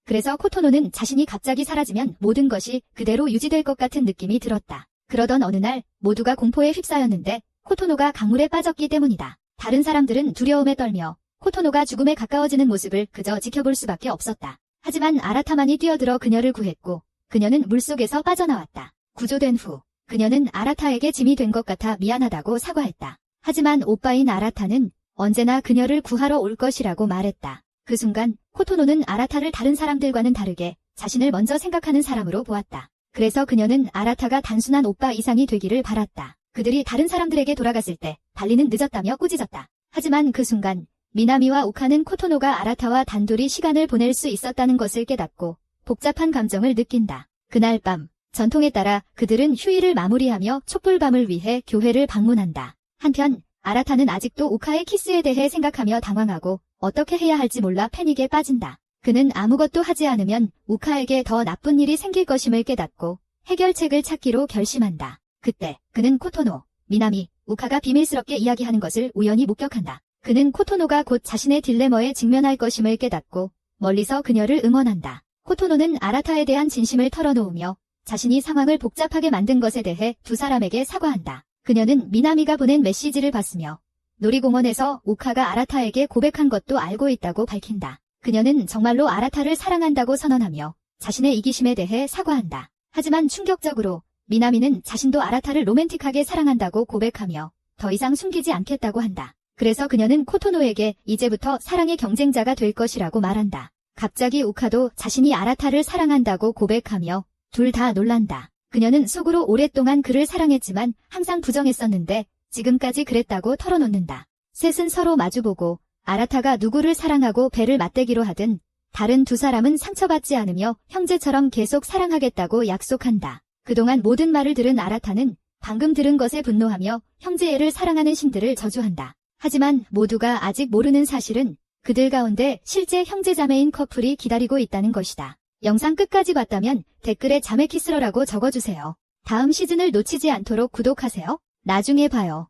그래서 코토노는 자신이 갑자기 사라지면 모든 것이 그대로 유지될 것 같은 느낌이 들었다. 그러던 어느 날 모두가 공포에 휩싸였는데 코토노가 강물에 빠졌기 때문이다. 다른 사람들은 두려움에 떨며 코토노가 죽음에 가까워지는 모습을 그저 지켜볼 수밖에 없었다. 하지만 아라타만이 뛰어들어 그녀를 구했고 그녀는 물속에서 빠져나왔다. 구조된 후 그녀는 아라타에게 짐이 된 것 같아 미안하다고 사과했다. 하지만 오빠인 아라타는 언제나 그녀를 구하러 올 것이라고 말했다. 그 순간 코토노는 아라타를 다른 사람들과는 다르게 자신을 먼저 생각하는 사람으로 보았다. 그래서 그녀는 아라타가 단순한 오빠 이상이 되기를 바랐다. 그들이 다른 사람들에게 돌아갔을 때 달리는 늦었다며 꾸짖었다. 하지만 그 순간 미나미와 오카는 코토노가 아라타와 단둘이 시간을 보낼 수 있었다는 것을 깨닫고 복잡한 감정을 느낀다. 그날 밤 전통에 따라 그들은 휴일을 마무리하며 촛불밤을 위해 교회를 방문한다. 한편 아라타는 아직도 오카의 키스에 대해 생각하며 당황하고 어떻게 해야 할지 몰라 패닉에 빠진다. 그는 아무것도 하지 않으면 오카에게 더 나쁜 일이 생길 것임을 깨닫고 해결책을 찾기로 결심한다. 그때 그는 코토노, 미나미, 오카가 비밀스럽게 이야기하는 것을 우연히 목격한다. 그는 코토노가 곧 자신의 딜레마에 직면할 것임을 깨닫고 멀리서 그녀를 응원한다. 코토노는 아라타에 대한 진심을 털어놓으며 자신이 상황을 복잡하게 만든 것에 대해 두 사람에게 사과한다. 그녀는 미나미가 보낸 메시지를 봤으며 놀이공원에서 오카가 아라타에게 고백한 것도 알고 있다고 밝힌다. 그녀는 정말로 아라타를 사랑한다고 선언하며 자신의 이기심에 대해 사과한다. 하지만 충격적으로 미나미는 자신도 아라타를 로맨틱하게 사랑한다고 고백하며 더 이상 숨기지 않겠다고 한다. 그래서 그녀는 코토노에게 이제부터 사랑의 경쟁자가 될 것이라고 말한다. 갑자기 오카도 자신이 아라타를 사랑한다고 고백하며 둘 다 놀란다. 그녀는 속으로 오랫동안 그를 사랑했지만 항상 부정했었는데 지금까지 그랬다고 털어놓는다. 셋은 서로 마주보고 아라타가 누구를 사랑하고 배를 맞대기로 하든 다른 두 사람은 상처받지 않으며 형제처럼 계속 사랑하겠다고 약속한다. 그동안 모든 말을 들은 아라타는 방금 들은 것에 분노하며 형제애를 사랑하는 신들을 저주한다. 하지만 모두가 아직 모르는 사실은 그들 가운데 실제 형제자매인 커플이 기다리고 있다는 것이다. 영상 끝까지 봤다면 댓글에 자매키스러라고 적어주세요. 다음 시즌을 놓치지 않도록 구독하세요. 나중에 봐요.